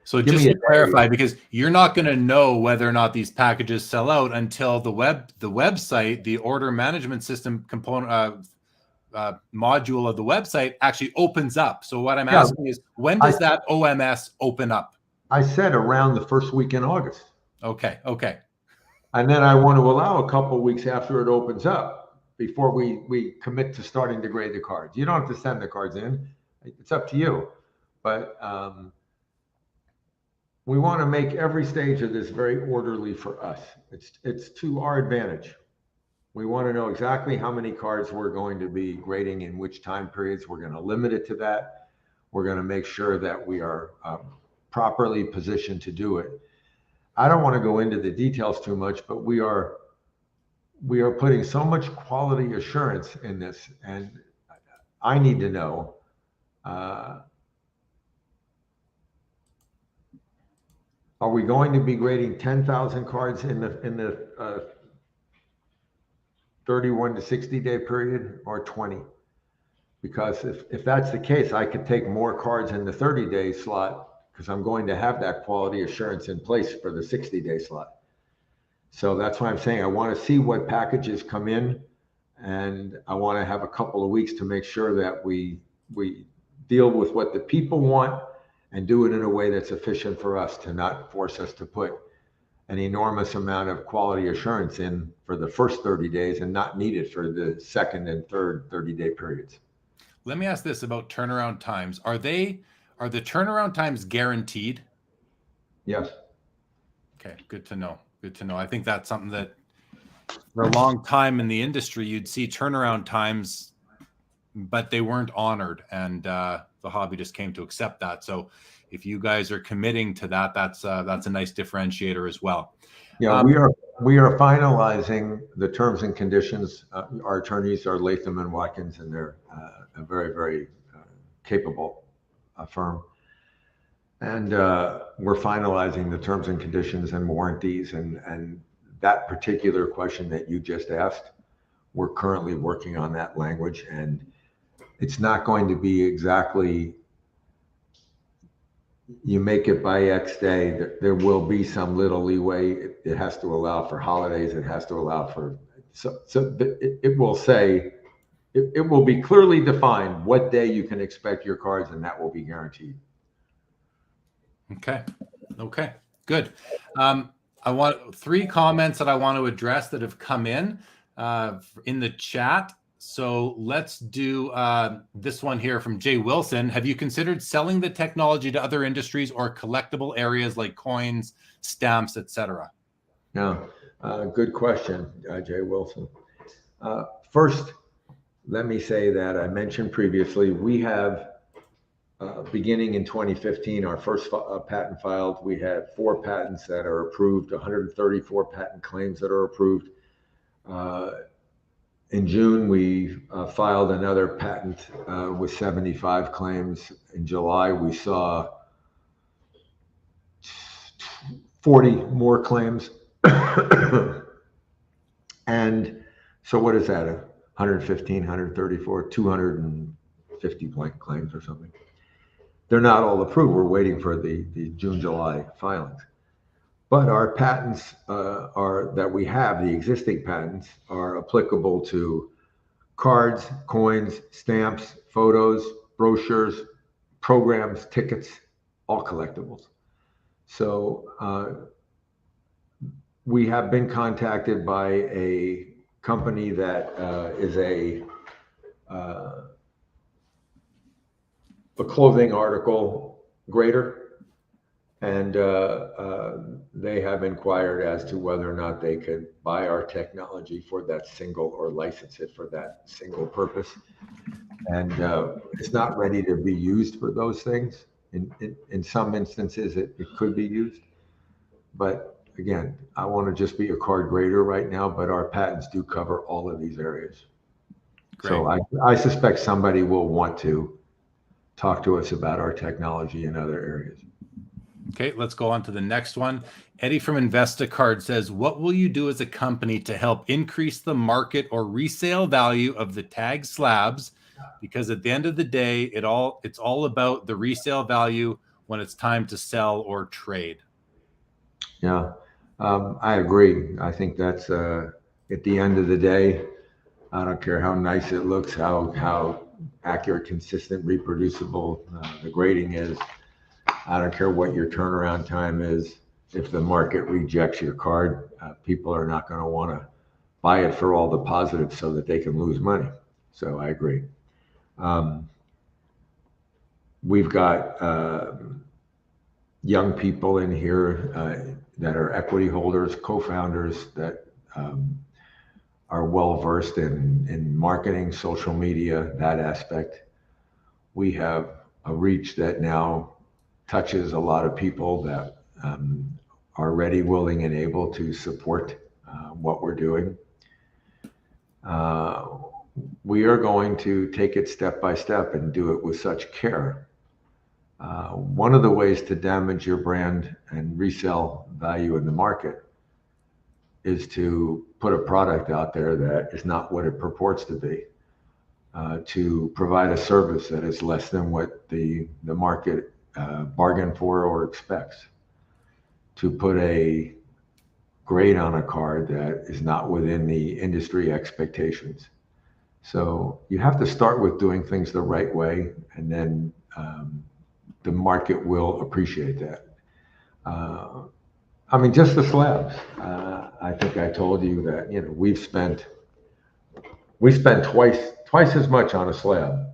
So just to clarify, because you're not going to know whether or not these packages sell out until the website, the order management system component module of the website actually opens up. So what I'm asking is, when does that OMS open up? I said around the first week in August. Okay. And then I want to allow a couple of weeks after it opens up before we commit to starting to grade the cards. You don't have to send the cards in. It's up to you. But we want to make every stage of this very orderly for us. It's to our advantage. We want to know exactly how many cards we're going to be grading in which time periods. We're going to limit it to that. We're going to make sure that we are properly positioned to do it. I don't want to go into the details too much, but we are putting so much quality assurance in this, and I need to know are we going to be grading 10,000 cards in the 31 to 60 day period, or 20? Because if that's the case, I could take more cards in the 30-day slot because I'm going to have that quality assurance in place for the 60-day slot. So that's why I'm saying I want to see what packages come in, and I want to have a couple of weeks to make sure that we deal with what the people want and do it in a way that's efficient for us, to not force us to put an enormous amount of quality assurance in for the first 30 days and not need it for the second and third 30-day periods. Let me ask this about turnaround times. Are the turnaround times guaranteed? Yes. Okay, good to know. Good to know. I think that's something that for a long time in the industry, you'd see turnaround times, but they weren't honored, and the hobby just came to accept that. So if you guys are committing to that, that's a nice differentiator as well. Yeah, we are finalizing the terms and conditions. Our attorneys are Latham and Watkins, and they're very, very capable firm. And we're finalizing the terms and conditions and warranties, and that particular question that you just asked, we're currently working on that language, and it's not going to be exactly you make it by X day. There will be some little leeway. It has to allow for holidays. It has to allow for, so it will say, it will be clearly defined what day you can expect your cards, and that will be guaranteed. Okay, good. I want 3 comments that I want to address that have come in the chat. So let's do this one here from Jay Wilson. Have you considered selling the technology to other industries or collectible areas like coins, stamps, etc.? No, good question, Jay Wilson. First, let me say that I mentioned previously, we have, beginning in 2015, our first patent filed. We had 4 patents that are approved, 134 patent claims that are approved. In June, we filed another patent with 75 claims. In July, we saw 40 more claims. And so what is that? 115, 134, 250 blank claims or something. They're not all approved. We're waiting for the June, July filings. But our patents that we have, the existing patents, are applicable to cards, coins, stamps, photos, brochures, programs, tickets, all collectibles. So we have been contacted by a company that is a clothing article grader. And they have inquired as to whether or not they could buy our technology for that single, or license it for that single purpose. And it's not ready to be used for those things. In some instances, it could be used. But again, I want to just be a card grader right now, but our patents do cover all of these areas. Great. So I suspect somebody will want to talk to us about our technology in other areas. Okay, let's go on to the next one. Eddie from Investacard says, what will you do as a company to help increase the market or resale value of the TAG slabs? Because at the end of the day, it's all about the resale value when it's time to sell or trade. Yeah, I agree. I think that's at the end of the day, I don't care how nice it looks, how accurate, consistent, reproducible the grading is. I don't care what your turnaround time is. If the market rejects your card, people are not going to want to buy it for all the positives so that they can lose money. So I agree. We've got young people in here that are equity holders, co-founders that are well versed in marketing, social media, that aspect. We have a reach that now touches a lot of people that are ready, willing, and able to support what we're doing. We are going to take it step by step and do it with such care. One of the ways to damage your brand and resell value in the market is to put a product out there that is not what it purports to be, to provide a service that is less than what the market bargain for or expects, to put a grade on a card that is not within the industry expectations. So you have to start with doing things the right way, and then the market will appreciate that. I mean, just the slabs. I think I told you that, you know, we spent twice as much on a slab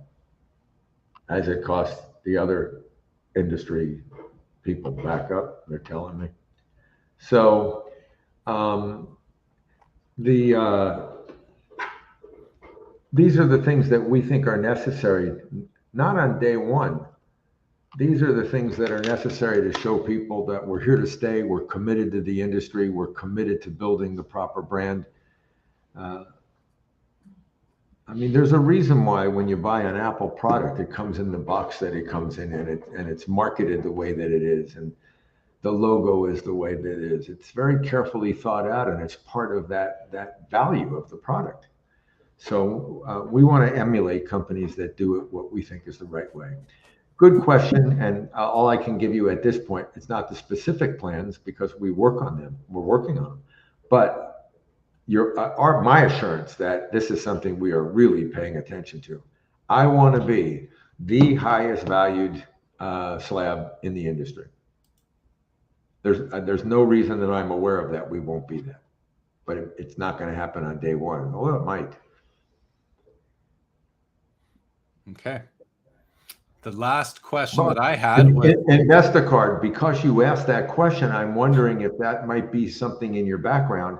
as it cost the other industry people. Back up, they're telling me. So these are the things that we think are necessary, not on day one. These are the things that are necessary to show people that we're here to stay, we're committed to the industry, we're committed to building the proper brand. I mean, there's a reason why when you buy an Apple product, it comes in the box that it comes in, and it's marketed the way that it is, and the logo is the way that it is. It's very carefully thought out, and it's part of that value of the product. So we want to emulate companies that do it what we think is the right way. Good question, and all I can give you at this point is not the specific plans because we work on them. We're working on them, but my assurance that this is something we are really paying attention to. I want to be the highest valued slab in the industry. There's no reason that I'm aware of that we won't be that, but it's not going to happen on day one. Although it might. Okay. The last question that I had was InvestaCard. Because you asked that question, I'm wondering if that might be something in your background.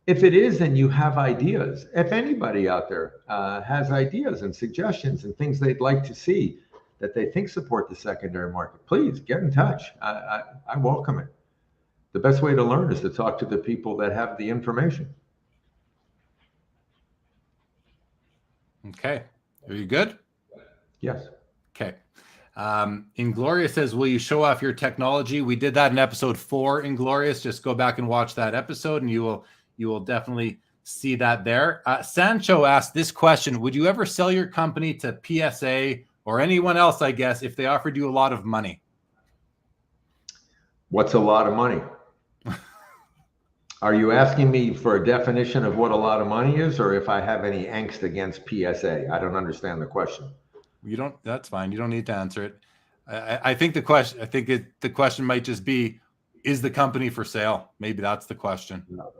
If it is, then you have ideas. If anybody out there has ideas and suggestions and things they'd like to see that they think support the secondary market, please get in touch. I welcome it. The best way to learn is to talk to the people that have the information. Okay. Are you good? Yes. Okay. Inglorious says, will you show off your technology? We did that in episode 4, Inglorious. Just go back and watch that episode and you will definitely see that there. Sancho asked this question: would you ever sell your company to PSA or anyone else, I guess, if they offered you a lot of money? What's a lot of money? Are you asking me for a definition of what a lot of money is, or if I have any angst against PSA? I don't understand the question. You don't. That's fine. You don't need to answer it. I think the question. The question might just be: is the company for sale? Maybe that's the question. No,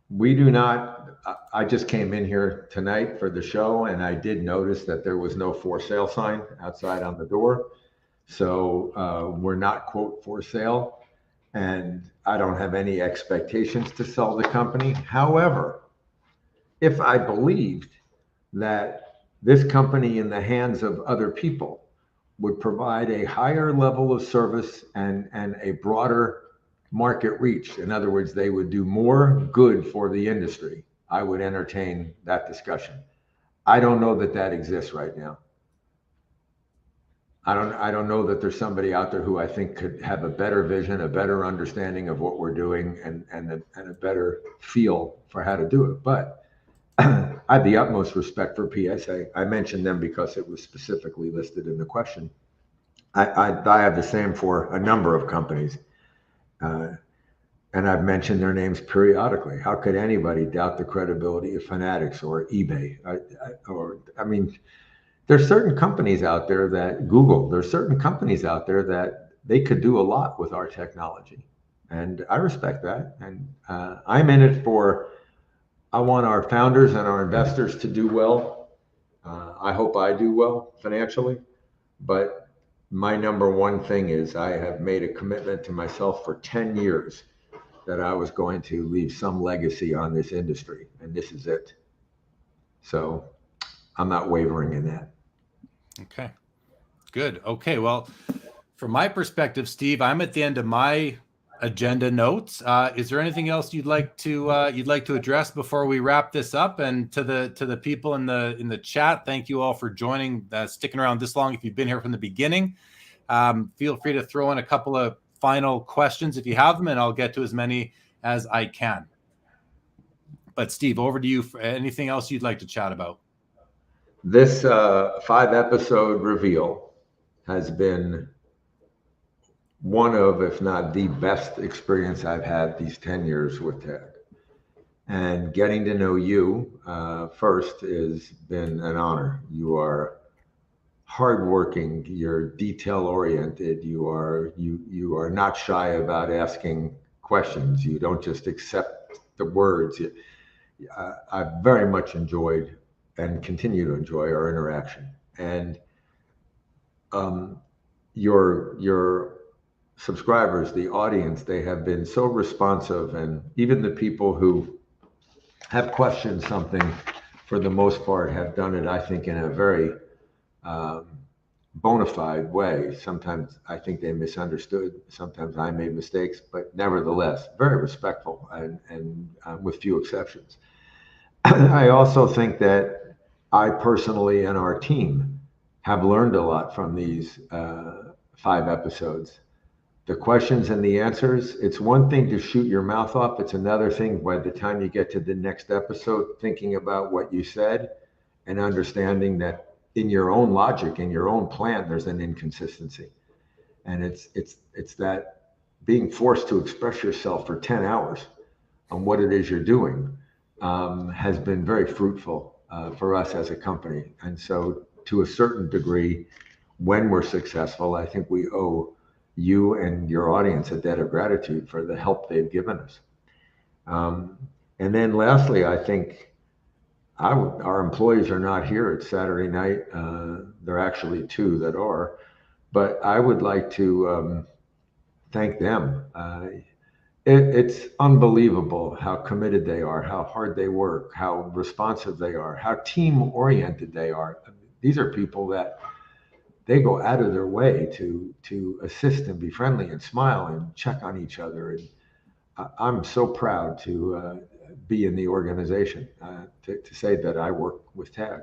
we do not. I just came in here tonight for the show, and I did notice that there was no for sale sign outside on the door. So we're not, quote, for sale, and I don't have any expectations to sell the company. However, if I believed that this company in the hands of other people would provide a higher level of service and a broader market reach, in other words, they would do more good for the industry, I would entertain that discussion. I don't know that that exists right now. I don't know that there's somebody out there who I think could have a better vision, a better understanding of what we're doing, and a better feel for how to do it. But I have the utmost respect for PSA. I mentioned them because it was specifically listed in the question. I have the same for a number of companies, and I've mentioned their names periodically. How could anybody doubt the credibility of Fanatics or eBay? I mean, there's certain companies out there that there's certain companies out there that they could do a lot with our technology. And I respect that. And I'm in it I want our founders and our investors to do well. I hope I do well financially. But my number one thing is I have made a commitment to myself for 10 years that I was going to leave some legacy on this industry. And this is it. So I'm not wavering in that. Okay, good. Okay, well, from my perspective, Steve, I'm at the end of my agenda notes. Is there anything else you'd like to address before we wrap this up? And to the people in the chat, thank you all for joining, sticking around this long. If you've been here from the beginning, feel free to throw in a couple of final questions if you have them, and I'll get to as many as I can. But Steve, over to you for anything else you'd like to chat about. This 5-episode reveal has been one of, if not the best experience I've had these 10 years with TAG. And getting to know you first has been an honor. You are hardworking, you're detail oriented, you are not shy about asking questions. You don't just accept the words. I've very much enjoyed and continue to enjoy our interaction. And your subscribers, the audience, they have been so responsive, and even the people who have questioned something, for the most part, have done it, I think, in a very bona fide way. Sometimes I think they misunderstood. Sometimes I made mistakes, but nevertheless, very respectful and with few exceptions. I also think that I personally and our team have learned a lot from these 5 episodes. The questions and the answers, it's one thing to shoot your mouth off. It's another thing by the time you get to the next episode, thinking about what you said and understanding that in your own logic, in your own plan, there's an inconsistency. And it's that being forced to express yourself for 10 hours on what it is you're doing has been very fruitful for us as a company. And so to a certain degree, when we're successful, I think we owe you and your audience a debt of gratitude for the help they've given us. And then lastly, I think our employees are not here. It's Saturday night. There are actually 2 that are, but I would like to thank them. It's unbelievable how committed they are, how hard they work, how responsive they are, how team-oriented they are. These are people that they go out of their way to assist and be friendly and smile and check on each other. And I'm so proud to be in the organization, to say that I work with TAG.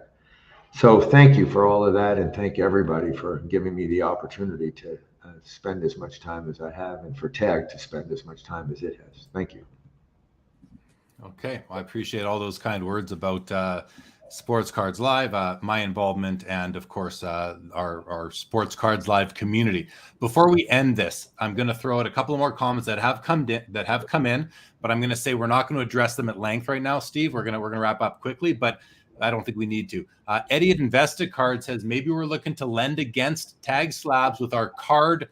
So thank you for all of that, and thank everybody for giving me the opportunity to spend as much time as I have, and for TAG to spend as much time as it has. Thank you. Okay, well, I appreciate all those kind words about Sports Cards Live, my involvement, and of course our Sports Cards Live community. Before we end this, I'm going to throw out a couple of more comments that have come in, but I'm going to say we're not going to address them at length right now, Steve. We're going to wrap up quickly, but I don't think we need to. Eddie at Invested Card says maybe we're looking to lend against TAG slabs with our card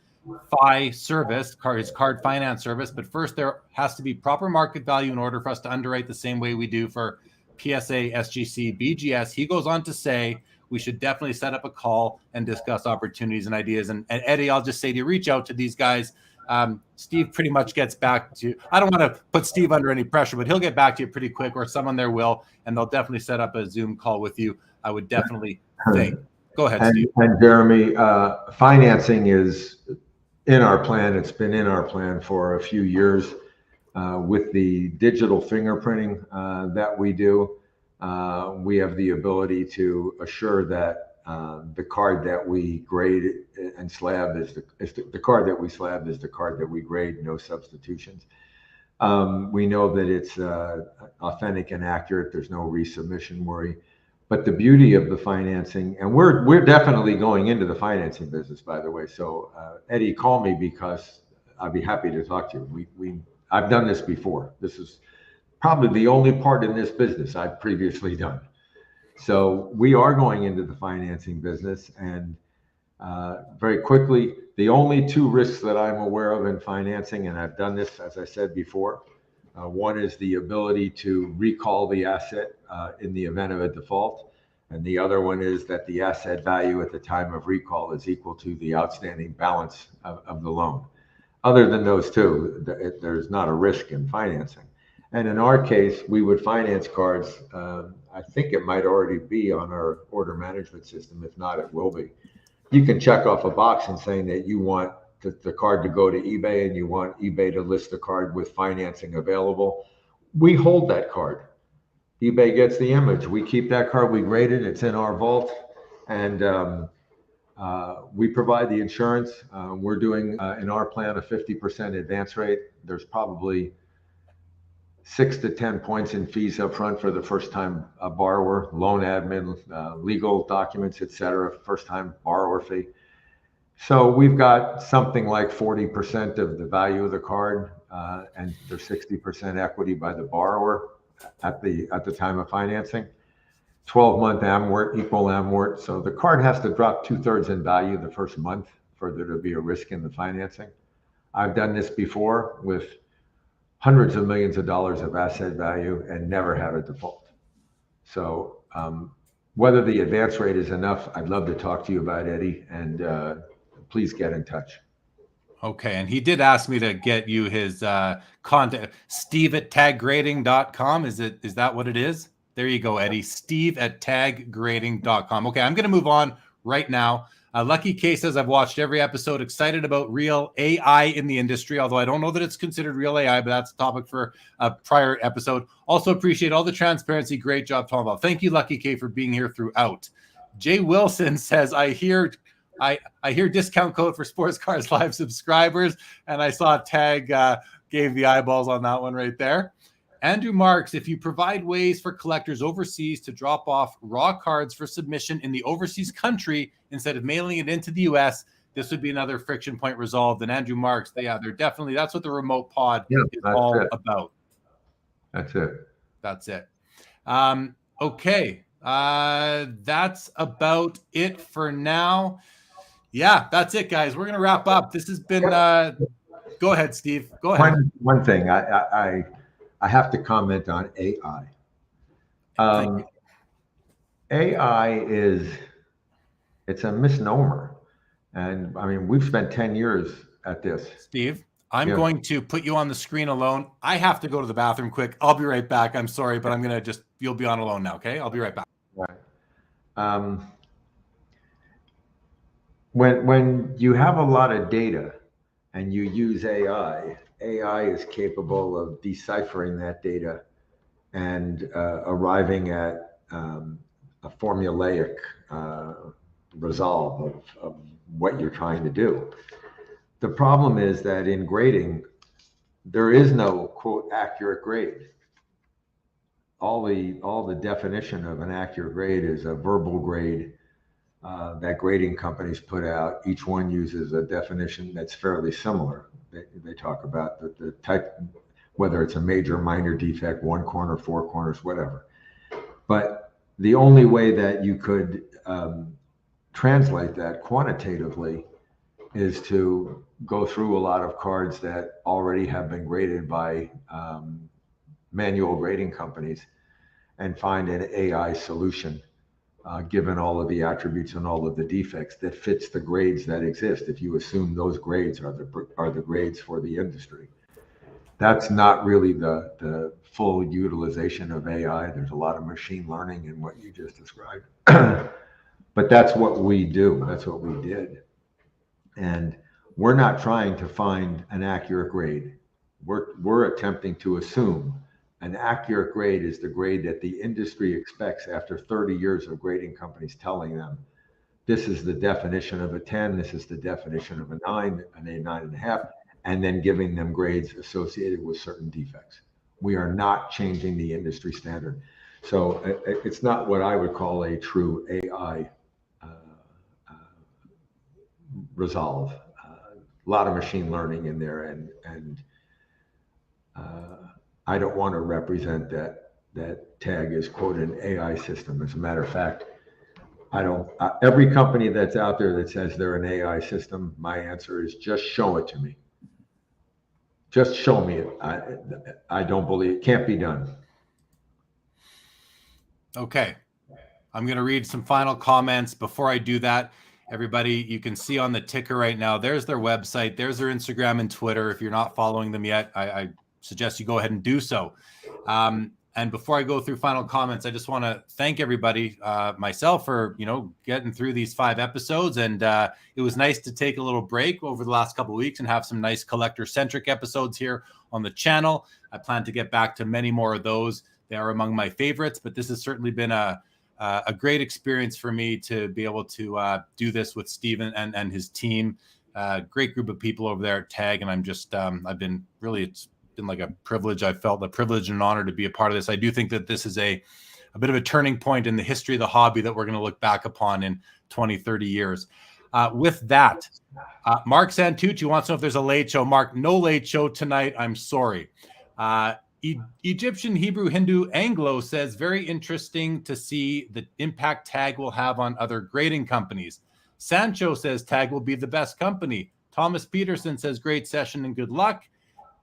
service, his card finance service, but first there has to be proper market value in order for us to underwrite the same way we do for PSA, SGC, BGS. He goes on to say we should definitely set up a call and discuss opportunities and ideas. And Eddie, I'll just say to you, reach out to these guys. Steve pretty much gets back to you. I don't want to put Steve under any pressure, but he'll get back to you pretty quick, or someone there will, and they'll definitely set up a Zoom call with you. I would definitely think. Go ahead, Steve. And Jeremy, financing is in our plan. It's been in our plan for a few years. With the digital fingerprinting that we do, we have the ability to assure that the card that we grade and slab is the card that we slab is the card that we grade, no substitutions. We know that it's authentic and accurate. There's no resubmission worry. But the beauty of the financing, and we're definitely going into the financing business, by the way. So Eddie, call me, because I'd be happy to talk to you. I've done this before. This is probably the only part in this business I've previously done. So we are going into the financing business, and very quickly, the only 2 risks that I'm aware of in financing, and I've done this, as I said before, one is the ability to recall the asset in the event of a default. And the other one is that the asset value at the time of recall is equal to the outstanding balance of the loan. Other than those 2, there's not a risk in financing. And in our case, we would finance cards. I think it might already be on our order management system. If not, it will be. You can check off a box and saying that you want the card to go to eBay, and you want eBay to list the card with financing available. We hold that card. eBay gets the image. We keep that card. We grade it. It's in our vault. And we provide the insurance. We're doing, in our plan, a 50% advance rate. There's probably 6 to 10 points in fees up front for the first-time borrower, loan admin, legal documents, etc. First-time borrower fee. So we've got something like 40% of the value of the card, and there's 60% equity by the borrower at the time of financing. 12-month amort, equal amort. So the card has to drop 2/3 in value the first month for there to be a risk in the financing. I've done this before with hundreds of millions of dollars of asset value and never had a default. So whether the advance rate is enough, I'd love to talk to you about, Eddie, and please get in touch. Okay, and he did ask me to get you his contact, steve@taggrading.com. Is that what it is? There you go, Eddie. Steve@taggrading.com. Okay, I'm going to move on right now. Lucky K says, I've watched every episode, excited about real AI in the industry, although I don't know that it's considered real AI, but that's a topic for a prior episode. Also appreciate all the transparency. Great job, Tom. Thank you, Lucky K, for being here throughout. Jay Wilson says, I hear discount code for Sports Cars Live subscribers, and I saw TAG gave the eyeballs on that one right there. Andrew Marks, if you provide ways for collectors overseas to drop off raw cards for submission in the overseas country instead of mailing it into the US, this would be another friction point resolved. And Andrew Marks, they're definitely, that's what the remote pod is all about. That's it. That's it. Okay. That's about it for now. Yeah, that's it, guys. We're going to wrap up. This has been, go ahead, Steve. Go ahead. One thing, I have to comment on AI. AI it's a misnomer. And I mean, we've spent 10 years at this. Steve, I'm going to put you on the screen alone. I have to go to the bathroom quick. I'll be right back. I'm sorry, but I'm going to you'll be on alone now. Okay. I'll be right back. Right. When you have a lot of data and you use AI is capable of deciphering that data and arriving at a formulaic resolve of what you're trying to do. The problem is that in grading, there is no quote accurate grade. All the definition of an accurate grade is a verbal grade that grading companies put out. Each one uses a definition that's fairly similar. They talk about the type, whether it's a major, minor defect, 1 corner, 4 corners, whatever. But the only way that you could translate that quantitatively is to go through a lot of cards that already have been graded by manual grading companies and find an AI solution given all of the attributes and all of the defects that fits the grades that exist. If you assume those grades are the grades for the industry, that's not really the full utilization of AI. There's a lot of machine learning in what you just described, but that's what we do. That's what we did. And we're not trying to find an accurate grade. We're attempting to assume an accurate grade is the grade that the industry expects after 30 years of grading companies telling them, this is the definition of a 10, this is the definition of a 9, an 9.5, and then giving them grades associated with certain defects. We are not changing the industry standard. So it's not what I would call a true AI resolve. A lot of machine learning in there, and I don't want to represent that TAG is quote an AI system. As a matter of fact, every company that's out there that says they're an AI system, my answer is just show it to me. Just show me it. I don't believe it can't be done. Okay. I'm going to read some final comments. Before I do that, everybody, you can see on the ticker right now, there's their website, there's their Instagram and Twitter. If you're not following them yet, I suggest you go ahead and do so. And before I go through final comments, I just want to thank everybody, myself, for getting through these 5 episodes. And it was nice to take a little break over the last couple of weeks and have some nice collector-centric episodes here on the channel. I plan to get back to many more of those. They are among my favorites, but this has certainly been a great experience for me to be able to do this with Steven and his team. Great group of people over there at TAG, and I'm just I've been really, it's been like a privilege. I felt a privilege and an honor to be a part of this. I do think that this is a bit of a turning point in the history of the hobby that we're going to look back upon in 20, 30 years. With that, Mark Santucci wants to know if there's a late show. Mark, no late show tonight. I'm sorry. Egyptian, Hebrew, Hindu, Anglo says, very interesting to see the impact TAG will have on other grading companies. Sancho says TAG will be the best company. Thomas Peterson says, great session and good luck.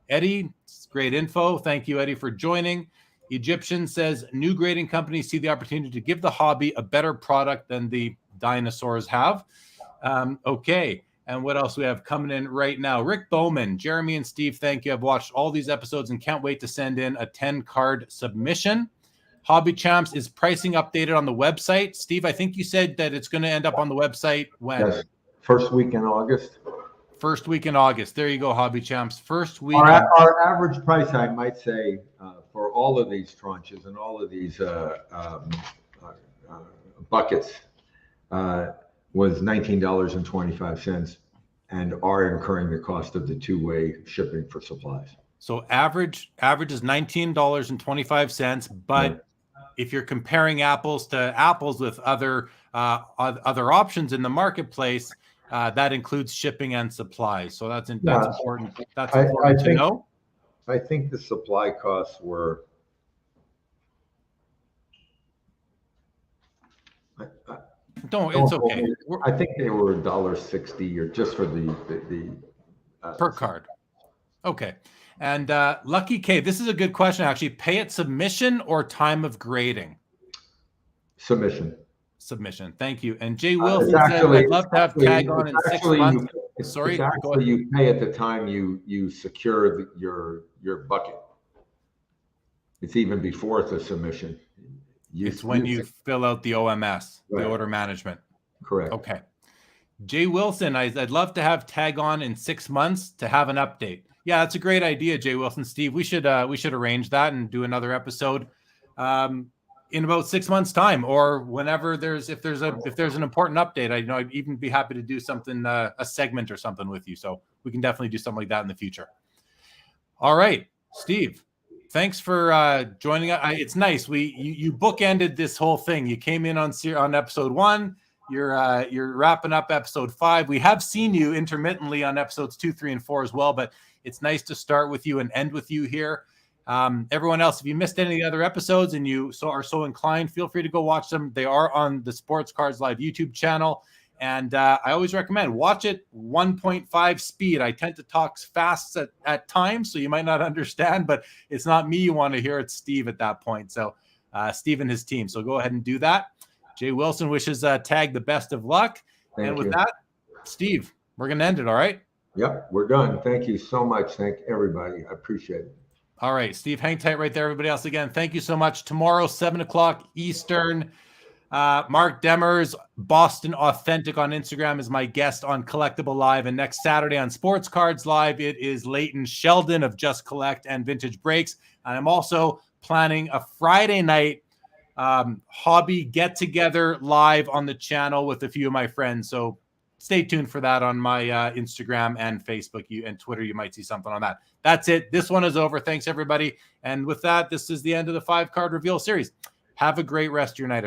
Eddie, great info. Thank you, Eddie, for joining. Egyptian says, new grading companies see the opportunity to give the hobby a better product than the dinosaurs have. Okay. And what else we have coming in right now? Rick Bowman, Jeremy and Steve, thank you. I've watched all these episodes and can't wait to send in a 10-card submission. Hobby Champs, is pricing updated on the website? Steve, I think you said that it's going to end up on the website when? Yes, first week in August. First week in August. There you go, Hobby Champs. First week. Our average price, I might say, for all of these tranches and all of these buckets was $19.25, and are incurring the cost of the two-way shipping for supplies. So average is $19.25, but Right. if you're comparing apples to apples with other options in the marketplace, that includes shipping and supplies. So that's important. That's important to know. I think the supply costs were. It's okay. I think they were $1.60 or just for the per card. Okay. And Lucky K, this is a good question, actually. Pay at submission or time of grading? Submission. Thank you. And Jay Wilson said, I'd love to have TAG on in 6 months. Sorry, go ahead. You pay at the time you secure your bucket. It's even before the submission. It's when you fill out the OMS, right. The order management. Correct. Okay. Jay Wilson, I'd love to have TAG on in 6 months to have an update. Yeah, that's a great idea, Jay Wilson. Steve, we should arrange that and do another episode in about 6 months' time, or whenever if there's an important update. I'd even be happy to do something, a segment or something with you. So we can definitely do something like that in the future. All right, Steve. Thanks for joining us. It's nice. You bookended this whole thing. You came in on episode 1. You're wrapping up episode 5. We have seen you intermittently on episodes 2, 3, and 4 as well, but it's nice to start with you and end with you here. Everyone else, if you missed any of the other episodes and you are so inclined, feel free to go watch them. They are on the Sports Cards Live YouTube channel. And I always recommend watch it 1.5 speed. I tend to talk fast at times, so you might not understand, but it's not me you want to hear. It's Steve at that point. So Steve and his team. So go ahead and do that. Jay Wilson wishes TAG the best of luck. Thank with you. That, Steve, we're going to end it. All right. Yep, we're done. Thank you so much. Thank everybody. I appreciate it. All right, Steve, hang tight right there. Everybody else, again, thank you so much. Tomorrow, 7 o'clock Eastern. Mark Demers, Boston Authentic on Instagram, is my guest on Collectible Live. And next Saturday on Sports Cards Live, it is Leighton Sheldon of Just Collect and Vintage Breaks. And I'm also planning a Friday night hobby get-together live on the channel with a few of my friends. So stay tuned for that on my Instagram and Facebook and Twitter. You might see something on that. That's it. This one is over. Thanks, everybody. And with that, this is the end of the 5-card reveal series. Have a great rest of your night,